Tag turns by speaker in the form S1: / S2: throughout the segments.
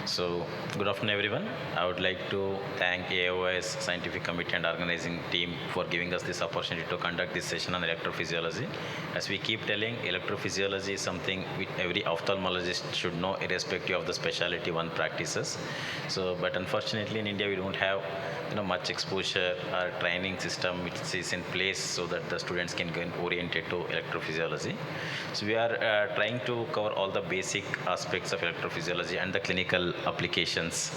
S1: So, good afternoon, everyone. I would like to thank AIOS Scientific Committee and organizing team for giving us this opportunity to conduct this session on electrophysiology. As we keep telling, electrophysiology is something which every ophthalmologist should know, irrespective of the specialty one practices. So, but unfortunately, in India, we don't have much exposure or training system which is in place so that the students can get oriented to electrophysiology. So we are trying to cover all the basic aspects of electrophysiology and the clinical applications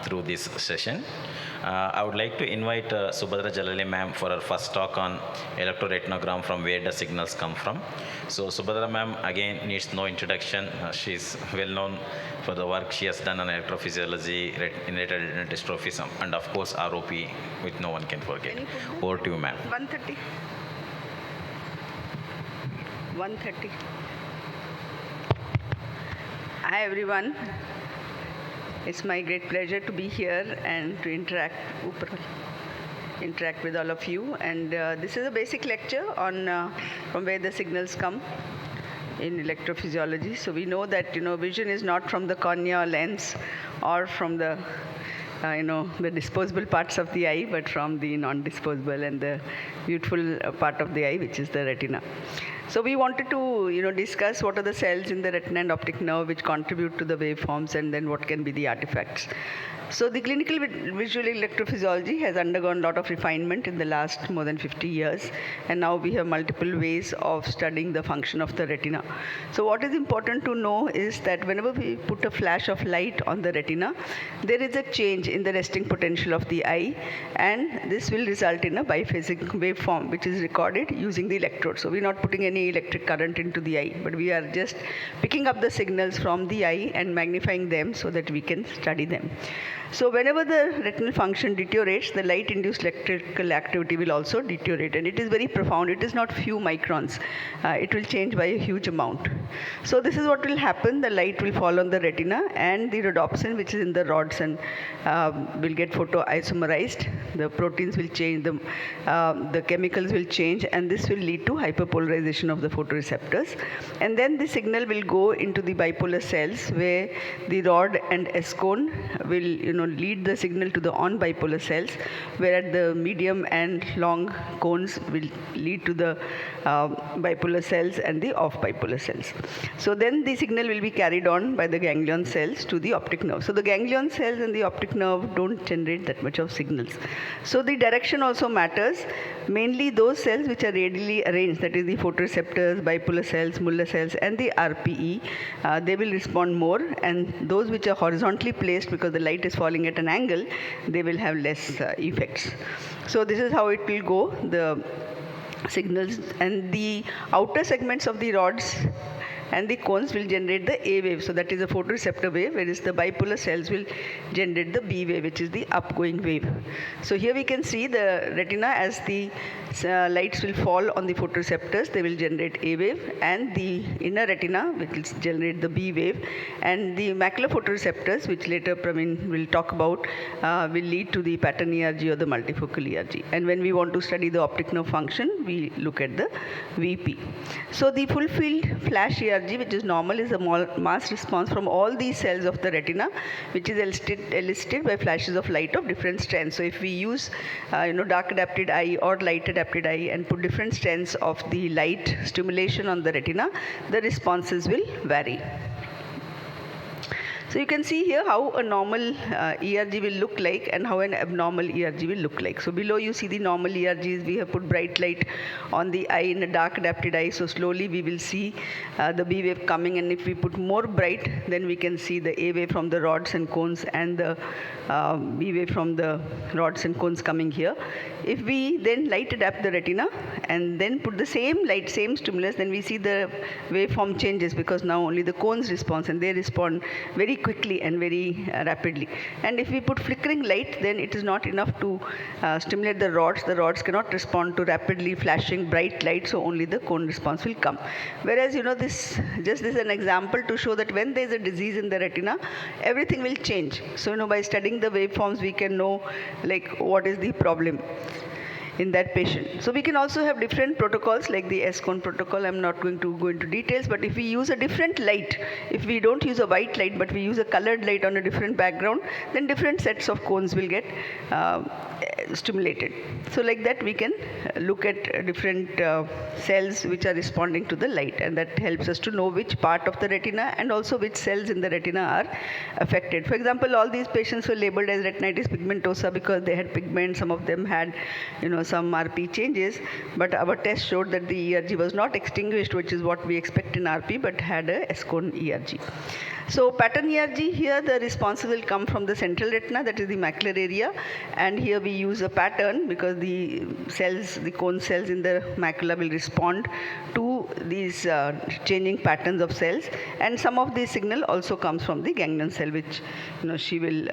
S1: through this session. I would like to invite Subhadra Jalali ma'am for her first talk on electroretinogram, from where the signals come from. So Subhadra ma'am again needs no introduction. She is well known for the work she has done on electrophysiology, inherited retinal dystrophy, and of course ROP, which no one can forget. Over to you, ma'am.
S2: 130. 130. Hi everyone. It's my great pleasure to be here and to interact with all of you. And this is a basic lecture on from where the signals come in electrophysiology. So we know that vision is not from the cornea or lens or from the the disposable parts of the eye, but from the non-disposable and the beautiful part of the eye, which is the retina. So we wanted to discuss what are the cells in the retina and optic nerve which contribute to the waveforms, and then what can be the artifacts. So the clinical visual electrophysiology has undergone a lot of refinement in the last more than 50 years, and now we have multiple ways of studying the function of the retina. So what is important to know is that whenever we put a flash of light on the retina, there is a change in the resting potential of the eye, and this will result in a biphasic waveform which is recorded using the electrode. So we're not putting any electric current into the eye, but we are just picking up the signals from the eye and magnifying them so that we can study them. So whenever the retinal function deteriorates, the light-induced electrical activity will also deteriorate, and it is very profound. It is not few microns. It will change by a huge amount. So this is what will happen. The light will fall on the retina, and the rhodopsin, which is in the rods, and will get photoisomerized. The proteins will change, the chemicals will change, and this will lead to hyperpolarization of the photoreceptors. And then the signal will go into the bipolar cells, where the rod and S cone will lead the signal to the on bipolar cells, whereas the medium and long cones will lead to the bipolar cells and the off bipolar cells. So then the signal will be carried on by the ganglion cells to the optic nerve. So the ganglion cells and the optic nerve don't generate that much of signals. So the direction also matters. Mainly those cells which are radially arranged, that is the photoreceptors, bipolar cells, Muller cells, and the RPE, they will respond more, and those which are horizontally placed, because the light is falling at an angle, they will have less effects. So this is how it will go, the signals, and the outer segments of the rods and the cones will generate the A wave. So that is the photoreceptor wave, whereas the bipolar cells will generate the B wave, which is the upgoing wave. So here we can see the retina, as the lights will fall on the photoreceptors, they will generate A wave, and the inner retina, which will generate the B wave, and the macular photoreceptors, which later Praveen will talk about, will lead to the pattern ERG or the multifocal ERG. And when we want to study the optic nerve function, we look at the VP. So the full field flash ERG, which is normal, is a mass response from all these cells of the retina, which is elicited by flashes of light of different strengths. So if we use dark adapted eye or light adapted eye and put different strengths of the light stimulation on the retina, the responses will vary. So you can see here how a normal ERG will look like and how an abnormal ERG will look like. So below you see the normal ERGs. We have put bright light on the eye in a dark adapted eye. So slowly we will see the B wave coming, and if we put more bright, then we can see the A wave from the rods and cones and the B wave from the rods and cones coming here. If we then light adapt the retina and then put the same light, same stimulus, then we see the waveform changes, because now only the cones respond, and they respond very quickly and very rapidly. And if we put flickering light, then it is not enough to stimulate the rods. The rods cannot respond to rapidly flashing bright light, so only the cone response will come. Whereas this is an example to show that when there is a disease in the retina, everything will change. So by studying the waveforms, we can know what is the problem. in that patient. So we can also have different protocols like the S-cone protocol. I'm not going to go into details, but if we use a different light, if we don't use a white light but we use a colored light on a different background, then different sets of cones will get stimulated. So like that we can look at different cells which are responding to the light, and that helps us to know which part of the retina and also which cells in the retina are affected. For example, all these patients were labeled as retinitis pigmentosa because they had pigment. Some of them had some RP changes, but our test showed that the ERG was not extinguished, which is what we expect in RP, but had a S-cone ERG. So pattern ERG, here the responses will come from the central retina, that is the macular area, and here we use a pattern because the cells, the cone cells in the macula will respond to these changing patterns of cells, and some of the signal also comes from the ganglion cell, which she will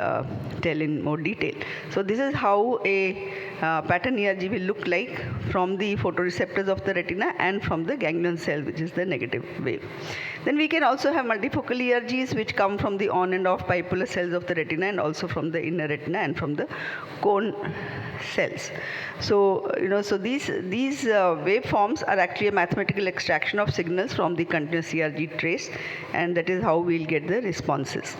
S2: tell in more detail. So this is how a pattern ERG will look like from the photoreceptors of the retina and from the ganglion cell, which is the negative wave. Then we can also have multifocal ERGs which come from the on and off bipolar cells of the retina and also from the inner retina and from the cone cells. So so these waveforms are actually a mathematical extraction of signals from the continuous ERG trace, and that is how we'll get the responses.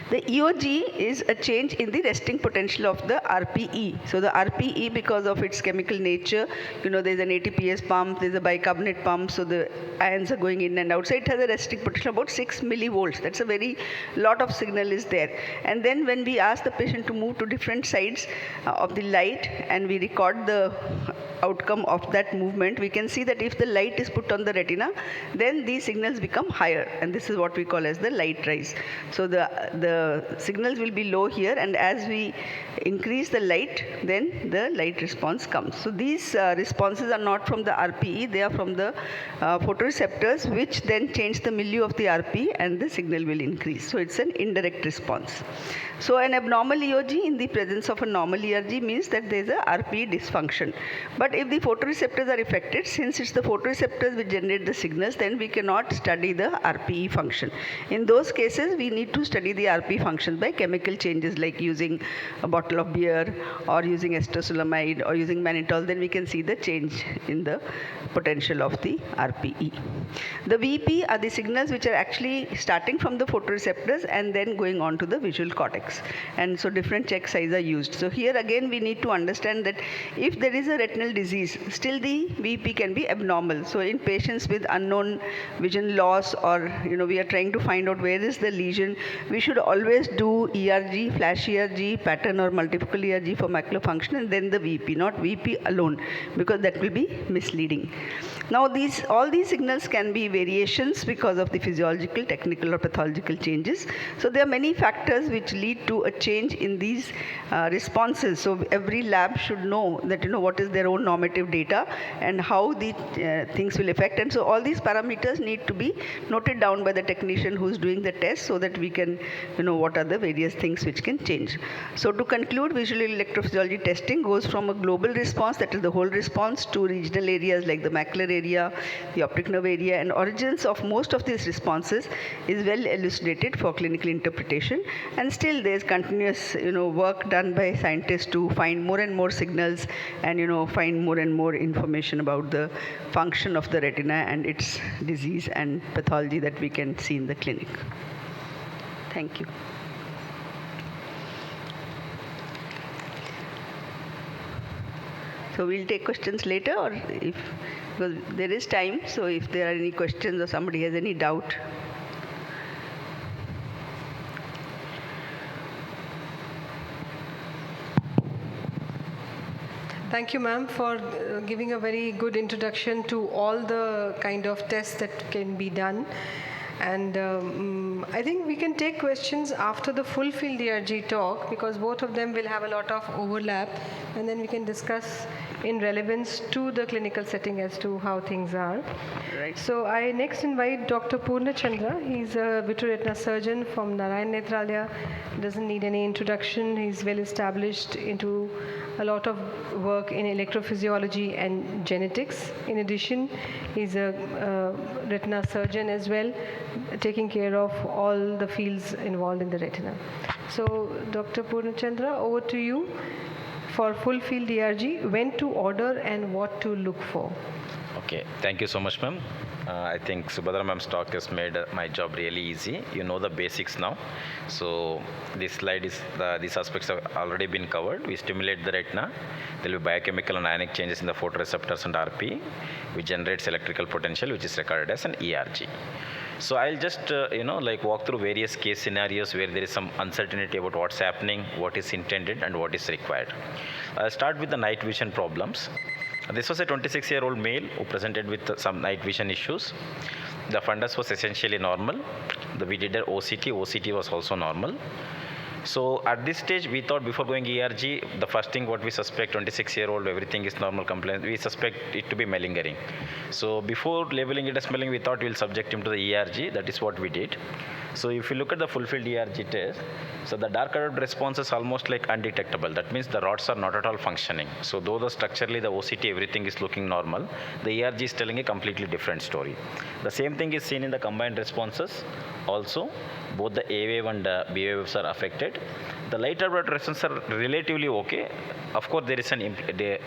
S2: The EOG is a change in the resting potential of the RPE. So the RPE, because of its chemical nature, there's an ATPase pump, there's a bicarbonate pump, so the ions are going in and out. So it has a resting potential of about 6 millivolts. That's a very lot of signal is there. And then when we ask the patient to move to different sides of the light and we record the outcome of that movement, we can see that if the light is put on the retina, then these signals become higher, and this is what we call as the light rise. So the signals will be low here, and as we increase the light, then the light response comes. So these responses are not from the RPE, they are from the photoreceptors, which then change the milieu of the RPE and the signal will increase. So it's an indirect response. So an abnormal EOG in the presence of a normal ERG means that there is a RPE dysfunction. But if the photoreceptors are affected, since it's the photoreceptors which generate the signals, then we cannot study the RPE function. In those cases, we need to study the RPE functions by chemical changes like using a bottle of beer or using acetosulamide or using mannitol. Then we can see the change in the potential of the RPE. The VP are the signals which are actually starting from the photoreceptors and then going on to the visual cortex. And so different check size are used. So here again we need to understand that if there is a retinal disease, still the VP can be abnormal. So in patients with unknown vision loss, or we are trying to find out where is the lesion, we should always do ERG, flash ERG, pattern or multifocal ERG for macular function, and then the VP, not VP alone, because that will be misleading. Now all these signals can be variations because of the physiological, technical or pathological changes. So there are many factors which lead to a change in these responses. So every lab should know that what is their own normative data and how the things will affect. And so all these parameters need to be noted down by the technician who is doing the test, so that we can what are the various things which can change. So to conclude, visual electrophysiology testing goes from a global response, that is the whole response, to regional areas like the macular area, the optic nerve area, and origins of most of these responses is well elucidated for clinical interpretation. And still there is continuous work done by scientists to find more and more signals and find more and more information about the function of the retina and its disease and pathology that we can see in the clinic. Thank you. So we'll take questions later, or because there is time, so if there are any questions or somebody has any doubt.
S3: Thank you, ma'am, for giving a very good introduction to all the kind of tests that can be done. And I think we can take questions after the full field ERG talk, because both of them will have a lot of overlap, and then we can discuss in relevance to the clinical setting as to how things are.
S2: Right.
S3: So I next invite Dr. Purna Chandra. He's a vitreoretina surgeon from Narayan Netralaya. Doesn't need any introduction. He's well established into a lot of work in electrophysiology and genetics. In addition, he's a retina surgeon as well, taking care of all the fields involved in the retina. So Dr. Purna Chandra, over to you for full field ERG, when to order and what to look for.
S1: Okay, thank you so much, ma'am. I think Subhadra ma'am's talk has made my job really easy. You know the basics now. So this slide is these aspects have already been covered. We stimulate the retina. There will be biochemical and ionic changes in the photoreceptors and RP, which generates electrical potential, which is recorded as an ERG. So I'll just walk through various case scenarios where there is some uncertainty about what's happening, what is intended, and what is required. I'll start with the night vision problems. This was a 26-year-old male who presented with some night vision issues. The fundus was essentially normal. We did an OCT. OCT was also normal. So at this stage, we thought before going ERG, the first thing what we suspect, 26-year-old, everything is normal compliance. We suspect it to be malingering. So before labeling it as malingering, we thought we'll subject him to the ERG. That is what we did. So if you look at the fulfilled ERG test, so the dark colored response is almost like undetectable. That means the rods are not at all functioning. So though structurally the OCT everything is looking normal, the ERG is telling a completely different story. The same thing is seen in the combined responses. Also, both the A wave and B waves are affected. The light arbitrary responses are relatively okay. Of course, there is an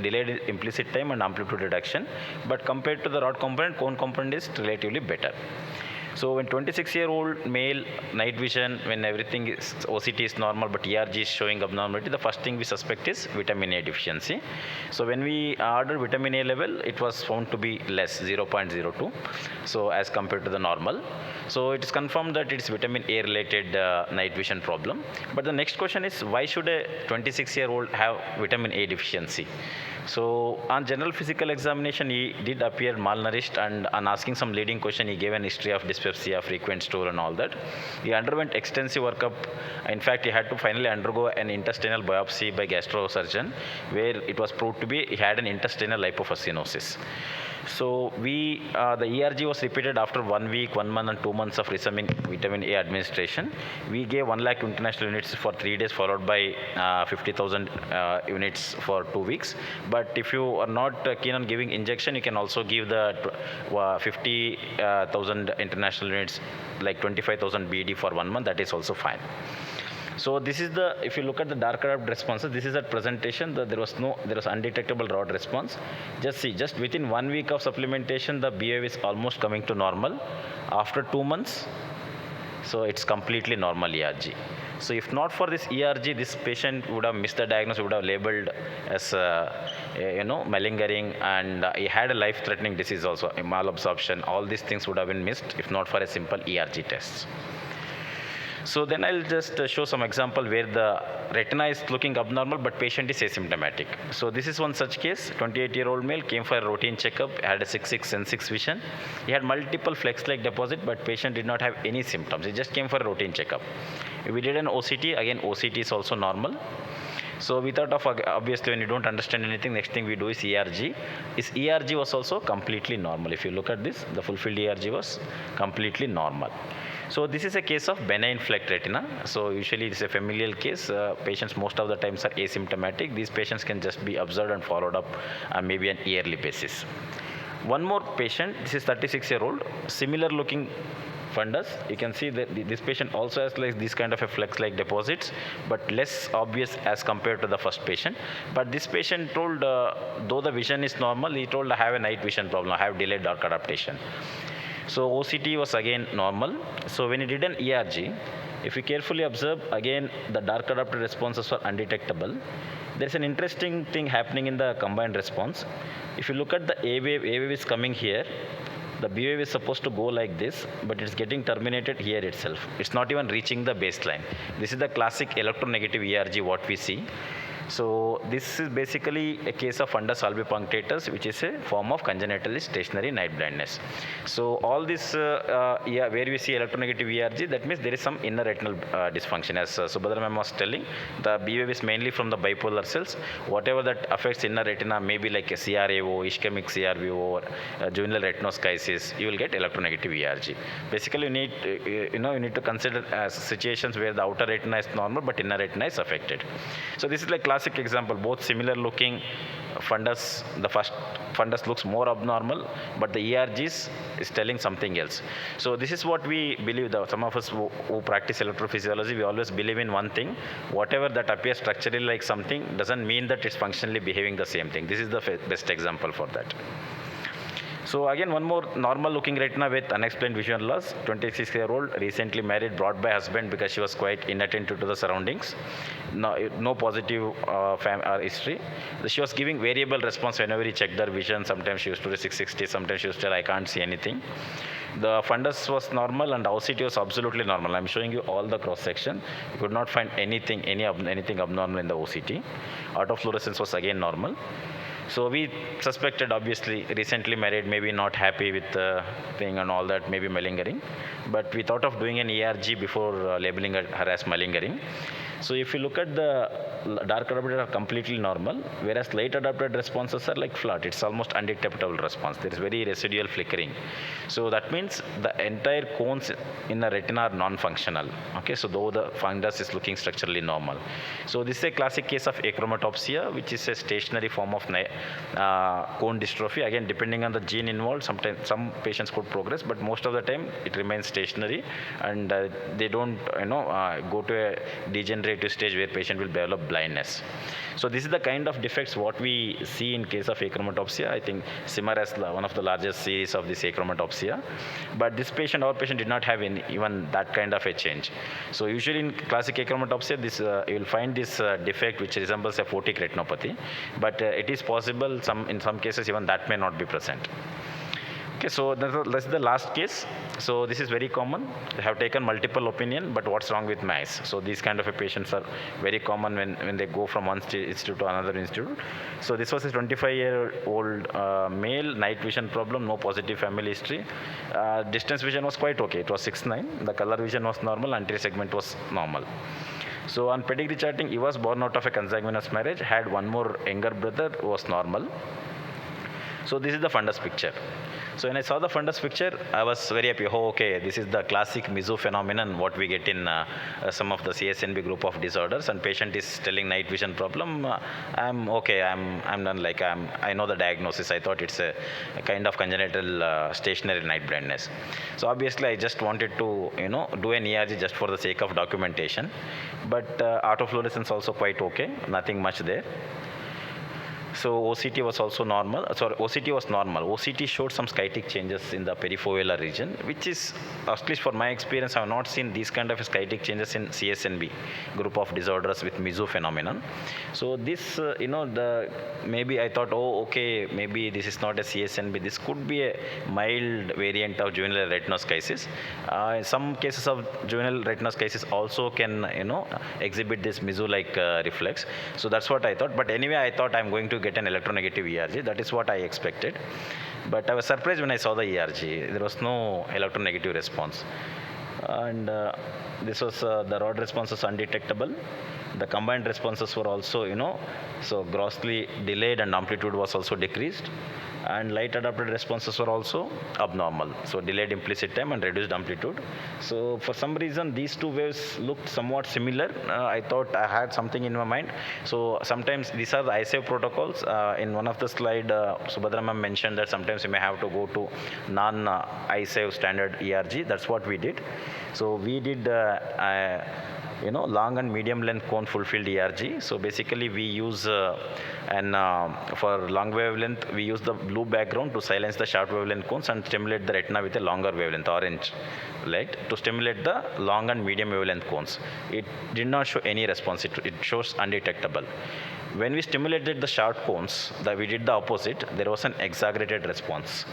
S1: delayed implicit time and amplitude reduction, but compared to the rod component, cone component is relatively better. So when 26-year-old male, night vision, when everything is, OCT is normal but ERG is showing abnormality, the first thing we suspect is vitamin A deficiency. So when we ordered vitamin A level, it was found to be less, 0.02, so as compared to the normal. So it is confirmed that it is vitamin A related night vision problem. But the next question is, why should a 26-year-old have vitamin A deficiency? So on general physical examination, he did appear malnourished, and on asking some leading question, he gave an history of dyspepsia, frequent stool and all that. He underwent extensive workup. In fact, he had to finally undergo an intestinal biopsy by gastrosurgeon, where it was proved to be he had an intestinal lipofuscinosis. So the ERG was repeated after 1 week, 1 month and 2 months of resuming vitamin A administration. We gave 1 lakh international units for 3 days, followed by 50,000 units for 2 weeks. But if you are not keen on giving injection, you can also give the 50,000 international units, like 25,000 BD for 1 month. That is also fine. So this is if you look at the dark colored responses, this is at presentation. There was undetectable rod response. Just within 1 week of supplementation, the B wave is almost coming to normal. After 2 months, so it's completely normal ERG. So if not for this ERG, this patient would have missed the diagnosis, would have labeled as malingering, and he had a life-threatening disease also, a malabsorption. All these things would have been missed if not for a simple ERG test. So then I'll just show some example where the retina is looking abnormal but patient is asymptomatic. So this is one such case. 28-year-old male came for a routine checkup, had a 6/6 and 6 vision. He had multiple flex-like deposit, but patient did not have any symptoms. He just came for a routine checkup. We did an OCT. Again, OCT is also normal. So we thought of, obviously when you don't understand anything, next thing we do is ERG. His ERG was also completely normal. If you look at this, the fulfilled ERG was completely normal. So this is a case of benign fleck retina. So usually it's a familial case. Patients most of the times are asymptomatic. These patients can just be observed and followed up on maybe an yearly basis. One more patient, this is 36-year-old, similar looking fundus. You can see that this patient also has like this kind of a flex-like deposits, but less obvious as compared to the first patient. But this patient told, though the vision is normal, he told I have a night vision problem, I have delayed dark adaptation. So OCT was again normal. So when he did an ERG, if you carefully observe, again the dark adapted responses were undetectable. There's an interesting thing happening in the combined response. If you look at the A wave is coming here. The B wave is supposed to go like this, but it's getting terminated here itself. It's not even reaching the baseline. This is the classic electronegative ERG what we see. So this is basically a case of fundus albipunctatus, which is a form of congenitally stationary night blindness. So all this, where we see electronegative ERG, that means there is some inner retinal dysfunction. As Subhadra ma'am was telling, the B wave is mainly from the bipolar cells. Whatever that affects inner retina, maybe like a CRAO, ischemic CRVO, or juvenile retinoschisis, you will get electronegative ERG. Basically, you need to consider situations where the outer retina is normal but inner retina is affected. So this is like classic example, both similar looking fundus. The first fundus looks more abnormal, but the ERGs is telling something else. So this is what we believe. Some of us who practice electrophysiology, we always believe in one thing: whatever that appears structurally like something doesn't mean that it's functionally behaving the same thing. This is the best example for that. So again, one more normal looking retina with unexplained vision loss. 26-year-old, recently married, brought by husband because she was quite inattentive to the surroundings. No positive history. She was giving variable response whenever he checked her vision. Sometimes she used to be 660, sometimes she used to tell I can't see anything. The fundus was normal and OCT was absolutely normal. I'm showing you all the cross section. You could not find anything abnormal in the OCT. Autofluorescence was again normal. So we suspected, obviously, recently married, maybe not happy with the thing and all that, maybe malingering. But we thought of doing an ERG before labeling her as malingering. So if you look at the dark adapted are completely normal, whereas light adapted responses are like flat. It's almost undetectable response. There is very residual flickering. So that means the entire cones in the retina are non-functional. Okay, so though the fundus is looking structurally normal. So this is a classic case of achromatopsia, which is a stationary form of cone dystrophy. Again, depending on the gene involved, sometimes some patients could progress, but most of the time it remains stationary, and they don't, go to a degenerative stage where patient will develop blindness. So this is the kind of defects what we see in case of achromatopsia. I think SIMR has one of the largest series of this achromatopsia, but this patient, our patient, did not have even that kind of a change. So usually in classic achromatopsia, this you will find this defect which resembles a photic retinopathy, but it is possible in some cases even that may not be present. Okay, so that's the last case. So this is very common. They have taken multiple opinion, but what's wrong with my eyes? So these kind of patients are very common when they go from one institute to another institute. So this was a 25-year-old male, night vision problem, no positive family history. Distance vision was quite okay. It was 6/9. The color vision was normal. Anterior segment was normal. So on pedigree charting, he was born out of a consanguineous marriage, had one more younger brother who was normal. So this is the fundus picture. So when I saw the fundus picture, I was very happy. Oh, okay, this is the classic Mizu phenomenon, what we get in some of the CSNB group of disorders. And patient is telling night vision problem. I'm okay. I'm done. Like I know the diagnosis. I thought it's a kind of congenital stationary night blindness. So obviously, I just wanted to do an ERG just for the sake of documentation. But autofluorescence also quite okay. Nothing much there. So OCT was also normal. OCT was normal. OCT showed some skytic changes in the perifoveolar region, which is, at least for my experience, I have not seen these kind of skytic changes in CSNB group of disorders with Mizu phenomenon. So this, maybe I thought, oh, okay, maybe this is not a CSNB. This could be a mild variant of juvenile retinoschisis. Some cases of juvenile retinoschisis also can, exhibit this Mizu-like reflex. So that's what I thought. But anyway, I thought I'm going to get an electronegative ERG. That is what I expected. But I was surprised when I saw the ERG. There was no electronegative response. And this was the rod response was undetectable. The combined responses were also, so grossly delayed and amplitude was also decreased. And light adapted responses were also abnormal. So delayed implicit time and reduced amplitude. So for some reason, these two waves looked somewhat similar. I thought I had something in my mind. So sometimes these are the ISAVE protocols. In one of the slide, Subhadra ma'am mentioned that sometimes you may have to go to non-ISAVE standard ERG. That's what we did. So we did long and medium length cone full field ERG. So basically we use for long wavelength, we use the blue background to silence the short wavelength cones and stimulate the retina with a longer wavelength, orange light, to stimulate the long and medium wavelength cones. It did not show any response. It shows undetectable. When we stimulated the short cones, we did the opposite. There was an exaggerated response.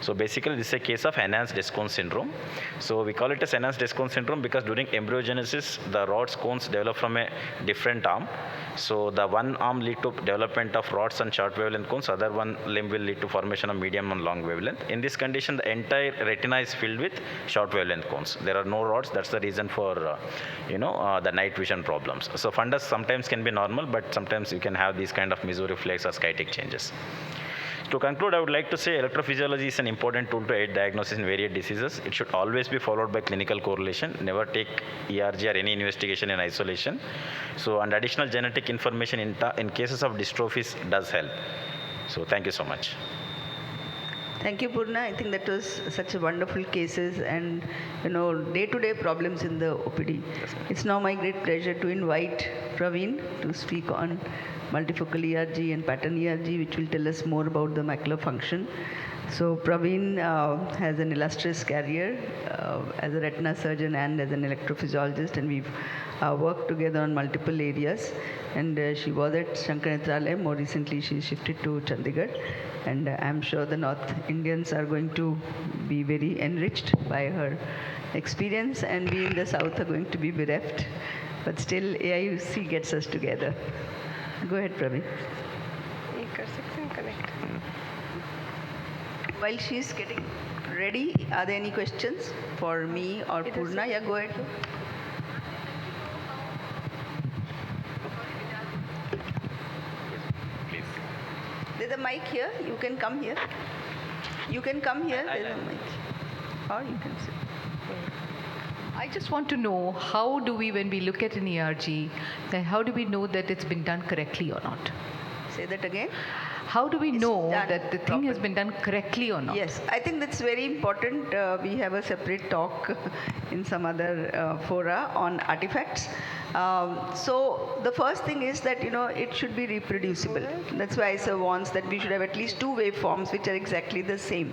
S1: So basically, this is a case of enhanced Descon syndrome. So we call it as enhanced Descon syndrome because during embryogenesis, the rod's cones develop from a different arm. So the one arm lead to development of rods and short wavelength cones. Other one limb will lead to formation of medium and long wavelength. In this condition, the entire retina is filled with short wavelength cones. There are no rods. That's the reason for the night vision problems. So fundus sometimes can be normal, but sometimes you can have these kind of mesoreflex or skytic changes. To conclude, I would like to say electrophysiology is an important tool to aid diagnosis in various diseases. It should always be followed by clinical correlation. Never take ERG or any investigation in isolation. So, and additional genetic information in cases of dystrophies does help. So, thank you so much.
S2: Thank you, Purna. I think that was such a wonderful cases and day-to-day problems in the OPD. It's now my great pleasure to invite Praveen to speak on multifocal ERG and pattern ERG, which will tell us more about the macular function. So Praveen has an illustrious career as a retina surgeon and as an electrophysiologist, and we've worked together on multiple areas. And she was at Shankar Netralayam. More recently, she shifted to Chandigarh. And I'm sure the North Indians are going to be very enriched by her experience, and we in the South are going to be bereft. But still, AIOC gets us together. Go ahead, Praveen. While she's getting ready, are there any questions for me or Purna? Yeah, go ahead.
S1: Please.
S2: There's a mic here. You can come here. You can come here. There's a mic. Or you can sit.
S4: I just want to know, how do we, when we look at an ERG, then how do we know that it's been done correctly or not?
S2: Say that again.
S4: How do we
S2: It's
S4: know
S2: done
S4: that the thing has been done correctly or not?
S2: Yes, I think that's very important. We have a separate talk in some other fora on artifacts. So the first thing is that it should be reproducible. That's why ISO wants that we should have at least 2 waveforms which are exactly the same,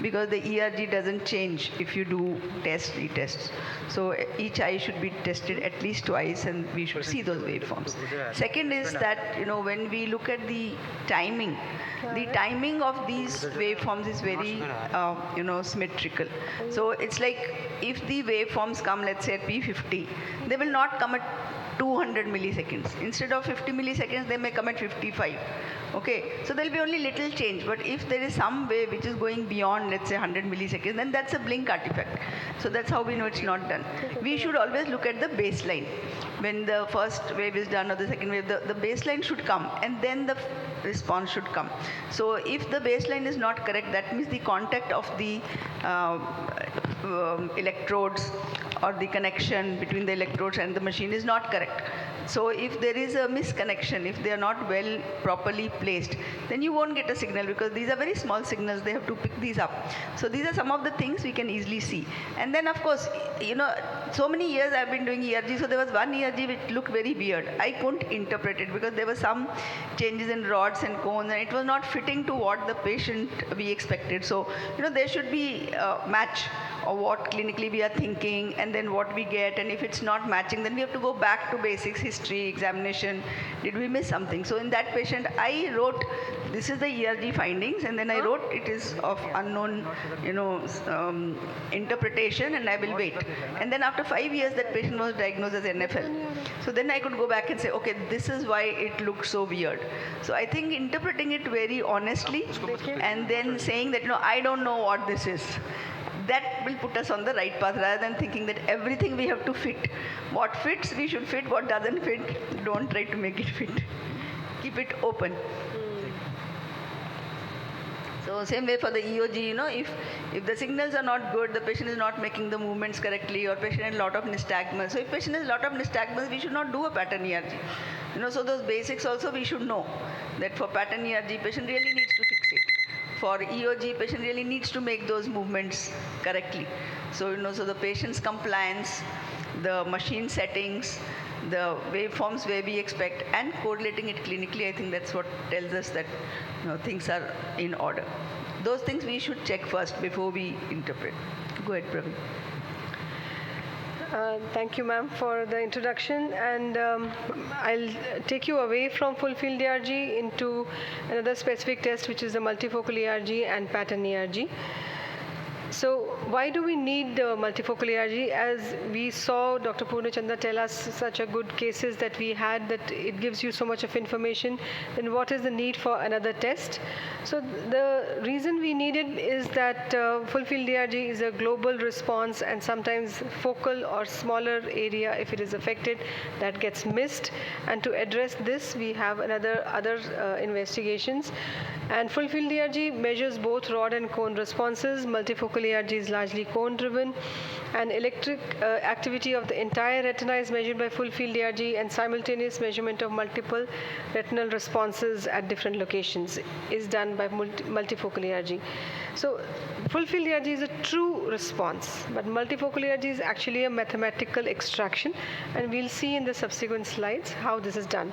S2: because the ERG doesn't change if you do retests. So each eye should be tested at least twice, and we should see those waveforms. Second is that when we look at the timing of these waveforms is very symmetrical. So it's like if the waveforms come, let's say at P50, they will not come at 200 milliseconds. Instead of 50 milliseconds, they may come at 55. Okay, so there will be only little change, but if there is some wave which is going beyond, let's say 100 milliseconds, then that's a blink artifact. So that's how we know it's not done. We should always look at the baseline. When the first wave is done or the second wave, the baseline should come, and then the response should come. So if the baseline is not correct, that means the contact of the electrodes or the connection between the electrodes and the machine is not correct. So if there is a misconnection, if they are not well properly placed, then you won't get a signal, because these are very small signals. They have to pick these up. So these are some of the things we can easily see. And then of course, so many years I've been doing ERG. So there was one ERG which looked very weird. I couldn't interpret it because there were some changes in rods and cones, and it was not fitting to what the patient we expected. So there should be a match of what clinically we are thinking and then what we get. And if it's not matching, then we have to go back to basics, history, examination. Did we miss something? So in that patient, I wrote, this is the ERG findings, and then I wrote it is of unknown, interpretation, and I will wait. And then after 5 years, that patient was diagnosed as NFL. So then I could go back and say, okay, this is why it looked so weird. So I think interpreting it very honestly and then saying that, I don't know what this is, that will put us on the right path, rather than thinking that everything we have to fit. What fits, we should fit. What doesn't fit, don't try to make it fit. Keep it open. So same way for the EOG, if the signals are not good, the patient is not making the movements correctly, or patient has a lot of nystagmus. So if patient has a lot of nystagmus, we should not do a pattern ERG. So those basics also we should know, that for pattern ERG, patient really needs to fix it. For EOG, patient really needs to make those movements correctly. So, so the patient's compliance, the machine settings, the waveforms where we expect, and correlating it clinically, I think that's what tells us that things are in order. Those things we should check first before we interpret. Go ahead, Praveen.
S3: Thank you, ma'am, for the introduction, and I'll take you away from full field ERG into another specific test, which is the multifocal ERG and pattern ERG. So why do we need multifocal ERG? As we saw Dr. Purnachanda tell us such a good cases that we had, that it gives you so much of information, then what is the need for another test? So the reason we need it is that full field ERG is a global response, and sometimes focal or smaller area, if it is affected, that gets missed. And to address this, we have other investigations. And full field ERG measures both rod and cone responses. Multifocal ERG is largely cone driven, and electric activity of the entire retina is measured by full field ERG, and simultaneous measurement of multiple retinal responses at different locations is done by multifocal ERG. So full field ERG is a true response, but multifocal ERG is actually a mathematical extraction, and we'll see in the subsequent slides how this is done.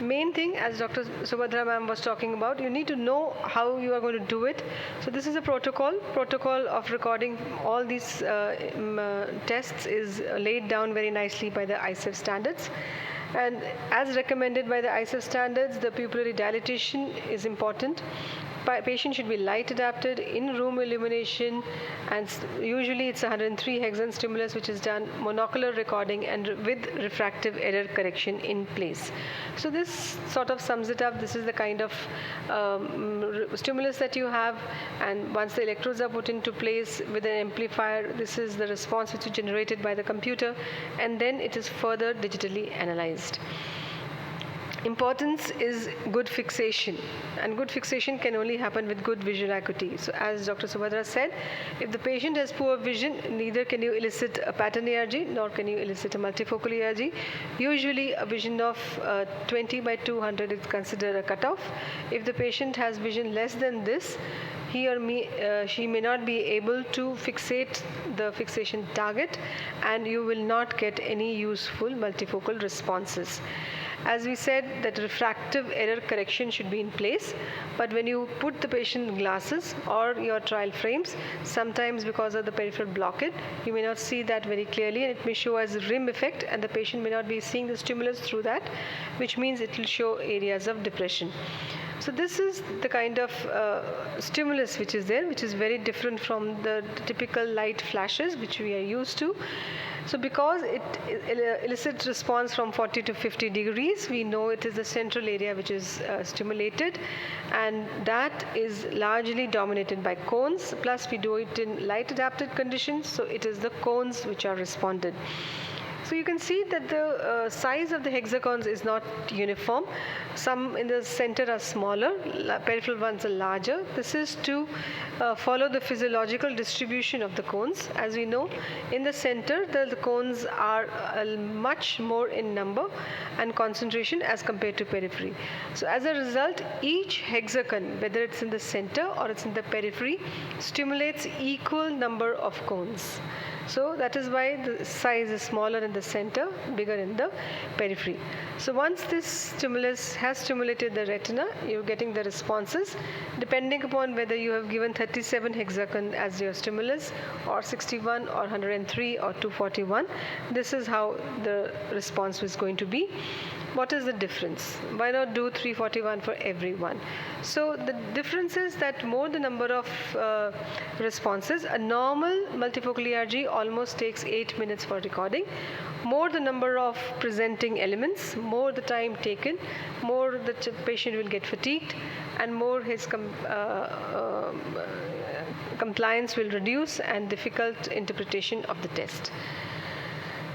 S3: Main thing, as Dr. Subhadra ma'am was talking about, you need to know how you are going to do it. So this is a protocol of recording all these tests is laid down very nicely by the ICEF standards. And as recommended by the ICEF standards, the pupillary dilatation is important. Patient should be light adapted, in room illumination, and usually it's 103 hexagon stimulus which is done, monocular recording, and with refractive error correction in place. So this sort of sums it up. This is the kind of stimulus that you have, and once the electrodes are put into place with an amplifier, this is the response which is generated by the computer, and then it is further digitally analyzed. Importance is good fixation, and good fixation can only happen with good visual acuity. So as Dr. Subhadra said, if the patient has poor vision, neither can you elicit a pattern ERG nor can you elicit a multifocal ERG. Usually a vision of 20 by 200 is considered a cutoff. If the patient has vision less than this, he or she may not be able to fixate the fixation target, and you will not get any useful multifocal responses. As we said, that refractive error correction should be in place, but when you put the patient glasses or your trial frames, sometimes because of the peripheral blockade, you may not see that very clearly, and it may show as a rim effect, and the patient may not be seeing the stimulus through that, which means it will show areas of depression. So this is the kind of stimulus which is there, which is very different from the typical light flashes which we are used to. So because it elicits response from 40 to 50 degrees, we know it is the central area which is stimulated, and that is largely dominated by cones, plus we do it in light adapted conditions, so it is the cones which are responded. So you can see that the size of the hexagons is not uniform. Some in the center are smaller, peripheral ones are larger. This is to follow the physiological distribution of the cones. As we know, in the center, the cones are much more in number and concentration as compared to periphery. So as a result, each hexagon, whether it's in the center or it's in the periphery, stimulates equal number of cones. So that is why the size is smaller in the center, bigger in the periphery. So once this stimulus has stimulated the retina, you're getting the responses depending upon whether you have given 37 hexagon as your stimulus, or 61 or 103 or 241. This is how the response is going to be. What is the difference? Why not do 341 for everyone? So the difference is that more the number of responses, a normal multifocal ERG almost takes 8 minutes for recording. More the number of presenting elements, more the time taken, more the patient will get fatigued, and more his compliance will reduce and difficult interpretation of the test.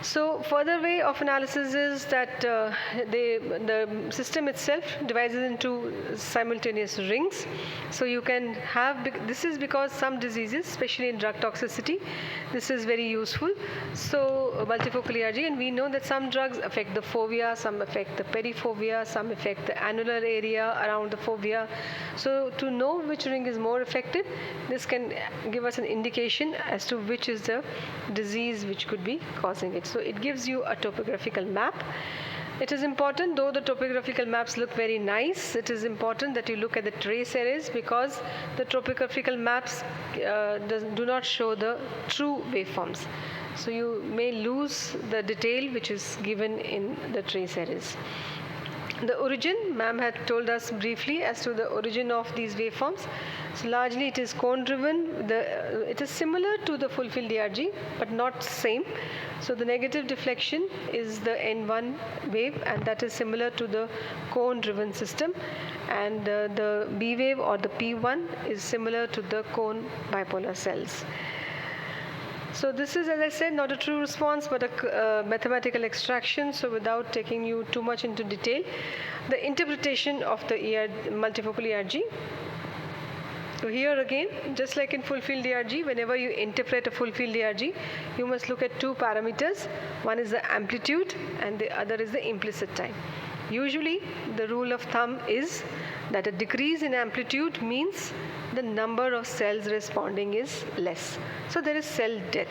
S3: So further way of analysis is that the system itself divides it into simultaneous rings. So you can have, this is because some diseases, especially in drug toxicity, this is very useful. So multifocal ERG, and we know that some drugs affect the fovea, some affect the perifovea, some affect the annular area around the fovea. So to know which ring is more affected, this can give us an indication as to which is the disease which could be causing it. So it gives you a topographical map. It is important, though the topographical maps look very nice, it is important that you look at the trace areas, because the topographical maps do not show the true waveforms. So you may lose the detail which is given in the trace areas. The origin, ma'am had told us briefly as to the origin of these waveforms. So largely it is cone driven. It is similar to the full field ERG, but not same. So the negative deflection is the N1 wave, and that is similar to the cone driven system. And the B wave or the P1 is similar to the cone bipolar cells. So this is, as I said, not a true response, but a mathematical extraction. So without taking you too much into detail, the interpretation of the multifocal ERG. So here again, just like in full field ERG, whenever you interpret a full field ERG, you must look at two parameters. One is the amplitude and the other is the implicit time. Usually, the rule of thumb is that a decrease in amplitude means the number of cells responding is less. So there is cell death.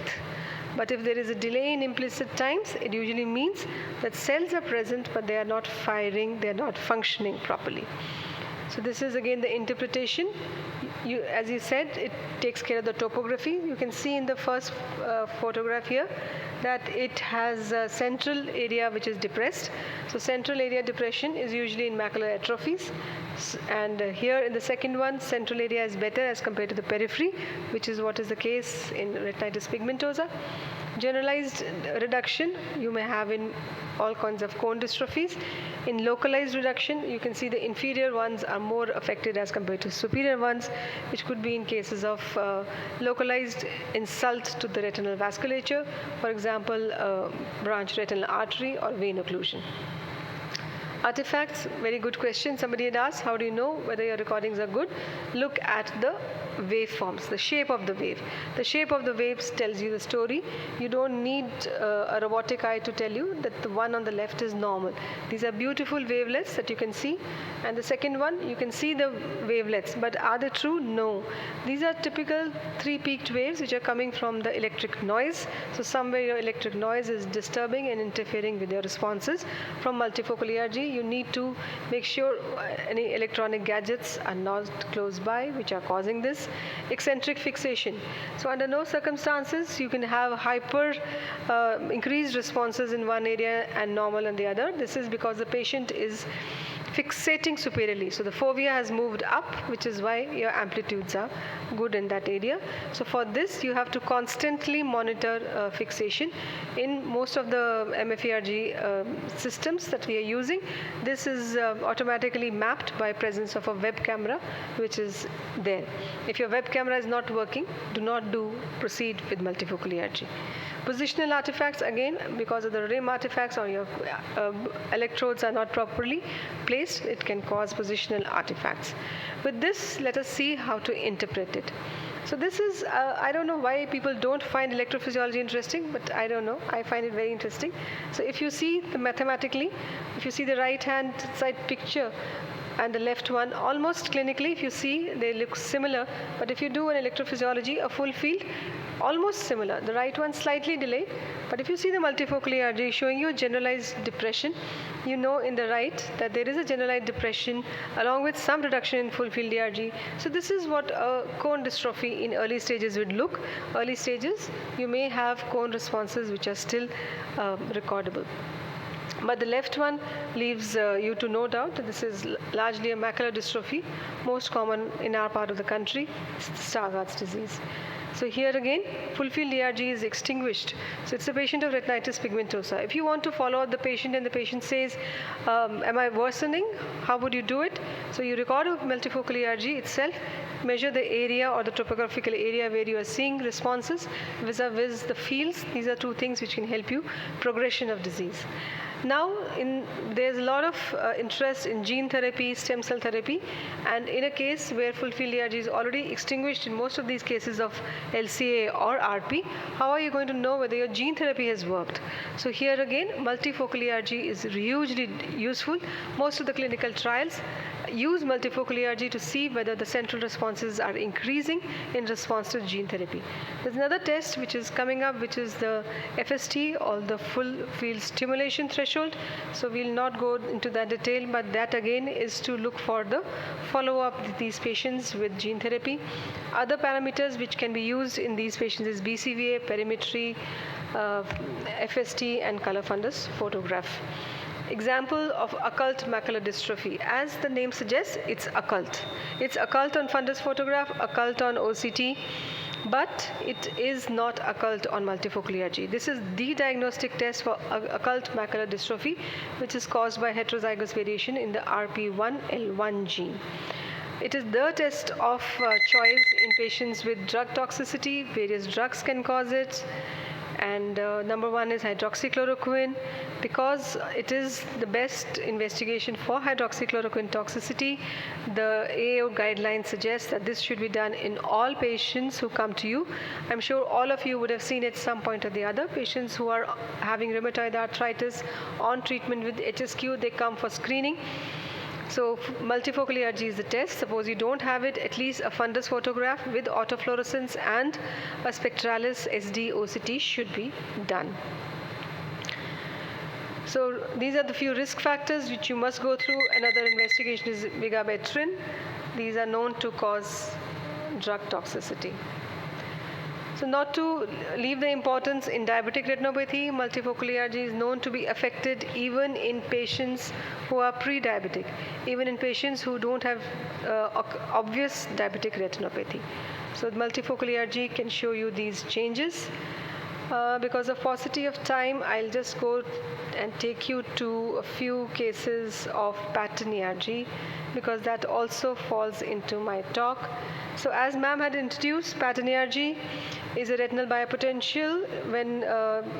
S3: But if there is a delay in implicit times, it usually means that cells are present but they are not firing, they are not functioning properly. So this is again the interpretation. As you said, it takes care of the topography. You can see in the first photograph here that it has a central area which is depressed. So central area depression is usually in macular atrophies. And here in the second one, central area is better as compared to the periphery, which is what is the case in retinitis pigmentosa. Generalized reduction you may have in all kinds of cone dystrophies. In localized reduction, you can see the inferior ones are more affected as compared to superior ones, which could be in cases of localized insult to the retinal vasculature, for example, branch retinal artery or vein occlusion. Artifacts, very good question. Somebody had asked, how do you know whether your recordings are good? Look at the waveforms, the shape of the wave. The shape of the waves tells you the story. You don't need a robotic eye to tell you that the one on the left is normal. These are beautiful wavelets that you can see. And the second one, you can see the wavelets. But are they true? No. These are typical three-peaked waves which are coming from the electric noise. So somewhere your electric noise is disturbing and interfering with your responses. From multifocal ERG, you need to make sure any electronic gadgets are not close by which are causing this. Eccentric fixation. So under no circumstances you can have hyper increased responses in one area and normal in the other. This is because the patient is fixating superiorly. So the fovea has moved up, which is why your amplitudes are good in that area. So for this, you have to constantly monitor fixation. In most of the MFERG systems that we are using, this is automatically mapped by presence of a web camera, which is there. If your web camera is not working, do not proceed with multifocal ERG. Positional artifacts, again, because of the rim artifacts or your electrodes are not properly placed, it can cause positional artifacts. With this, let us see how to interpret it. So this is, I don't know why people don't find electrophysiology interesting, but I don't know. I find it very interesting. So if you see mathematically, if you see the right-hand side picture, and the left one, almost clinically, if you see, they look similar. But if you do an electrophysiology, a full field, almost similar. The right one slightly delayed. But if you see the multifocal ERG showing you a generalized depression, you know in the right that there is a generalized depression along with some reduction in full field ERG. So this is what a cone dystrophy in early stages would look. Early stages, you may have cone responses which are still recordable. But the left one leaves you to no doubt that this is largely a macular dystrophy, most common in our part of the country, Stargardt's disease. So here again, full field ERG is extinguished. So it's a patient of retinitis pigmentosa. If you want to follow up the patient and the patient says, am I worsening? How would you do it? So you record a multifocal ERG itself, measure the area or the topographical area where you are seeing responses vis-a-vis the fields. These are two things which can help you progression of disease. Now, there's a lot of interest in gene therapy, stem cell therapy, and in a case where full field ERG is already extinguished in most of these cases of LCA or RP, how are you going to know whether your gene therapy has worked? So here again, multifocal ERG is hugely useful. Most of the clinical trials use multifocal ERG to see whether the central responses are increasing in response to gene therapy. There's another test which is coming up, which is the FST, or the full field stimulation threshold. So we'll not go into that detail, but that again is to look for the follow-up with these patients with gene therapy. Other parameters which can be used in these patients is BCVA, perimetry, FST, and color fundus photograph. Example of occult macular dystrophy. As the name suggests, it's occult. It's occult on fundus photograph, occult on OCT, but it is not occult on multifocal ERG. This is the diagnostic test for occult macular dystrophy, which is caused by heterozygous variation in the RP1L1 gene. It is the test of choice in patients with drug toxicity. Various drugs can cause it. And number one is hydroxychloroquine, because it is the best investigation for hydroxychloroquine toxicity. The AAO guidelines suggest that this should be done in all patients who come to you. I'm sure all of you would have seen at some point or the other. Patients who are having rheumatoid arthritis on treatment with HSQ, they come for screening. So multifocal ERG is the test. Suppose you don't have it, at least a fundus photograph with autofluorescence and a spectralis SD OCT should be done. So these are the few risk factors which you must go through. Another investigation is vigabatrin. These are known to cause drug toxicity. So not to leave the importance in diabetic retinopathy, multifocal ERG is known to be affected even in patients who are pre-diabetic, even in patients who don't have obvious diabetic retinopathy. So multifocal ERG can show you these changes. Because of paucity of time, I'll just go and take you to a few cases of pattern ERG, because that also falls into my talk. So as ma'am had introduced, pattern ERG is a retinal biopotential when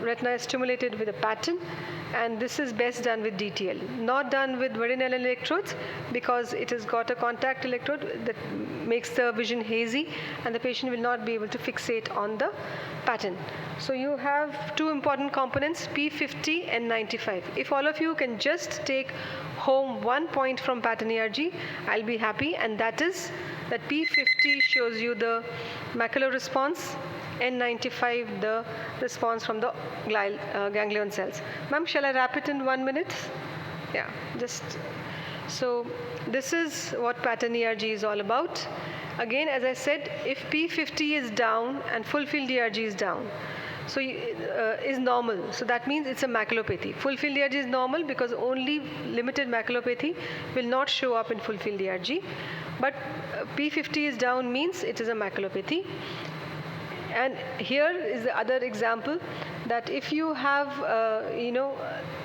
S3: retina is stimulated with a pattern, and this is best done with DTL, not done with Verdinel electrodes, because it has got a contact electrode that makes the vision hazy and the patient will not be able to fixate on the pattern. So you have two important components, P50 and 95. If all of you can just take home 1 point from pattern ERG, I'll be happy, and that is that P50 shows you the macular response, N95 the response from the ganglion cells. Ma'am, shall I wrap it in 1 minute? Yeah, just so this is what pattern ERG is all about. Again, as I said, if P50 is down and full field ERG is down, so is normal, so that means it's a maculopathy. Full field ERG is normal because only limited maculopathy will not show up in full field ERG, but P50 is down means it is a maculopathy. And here is the other example, that if you have a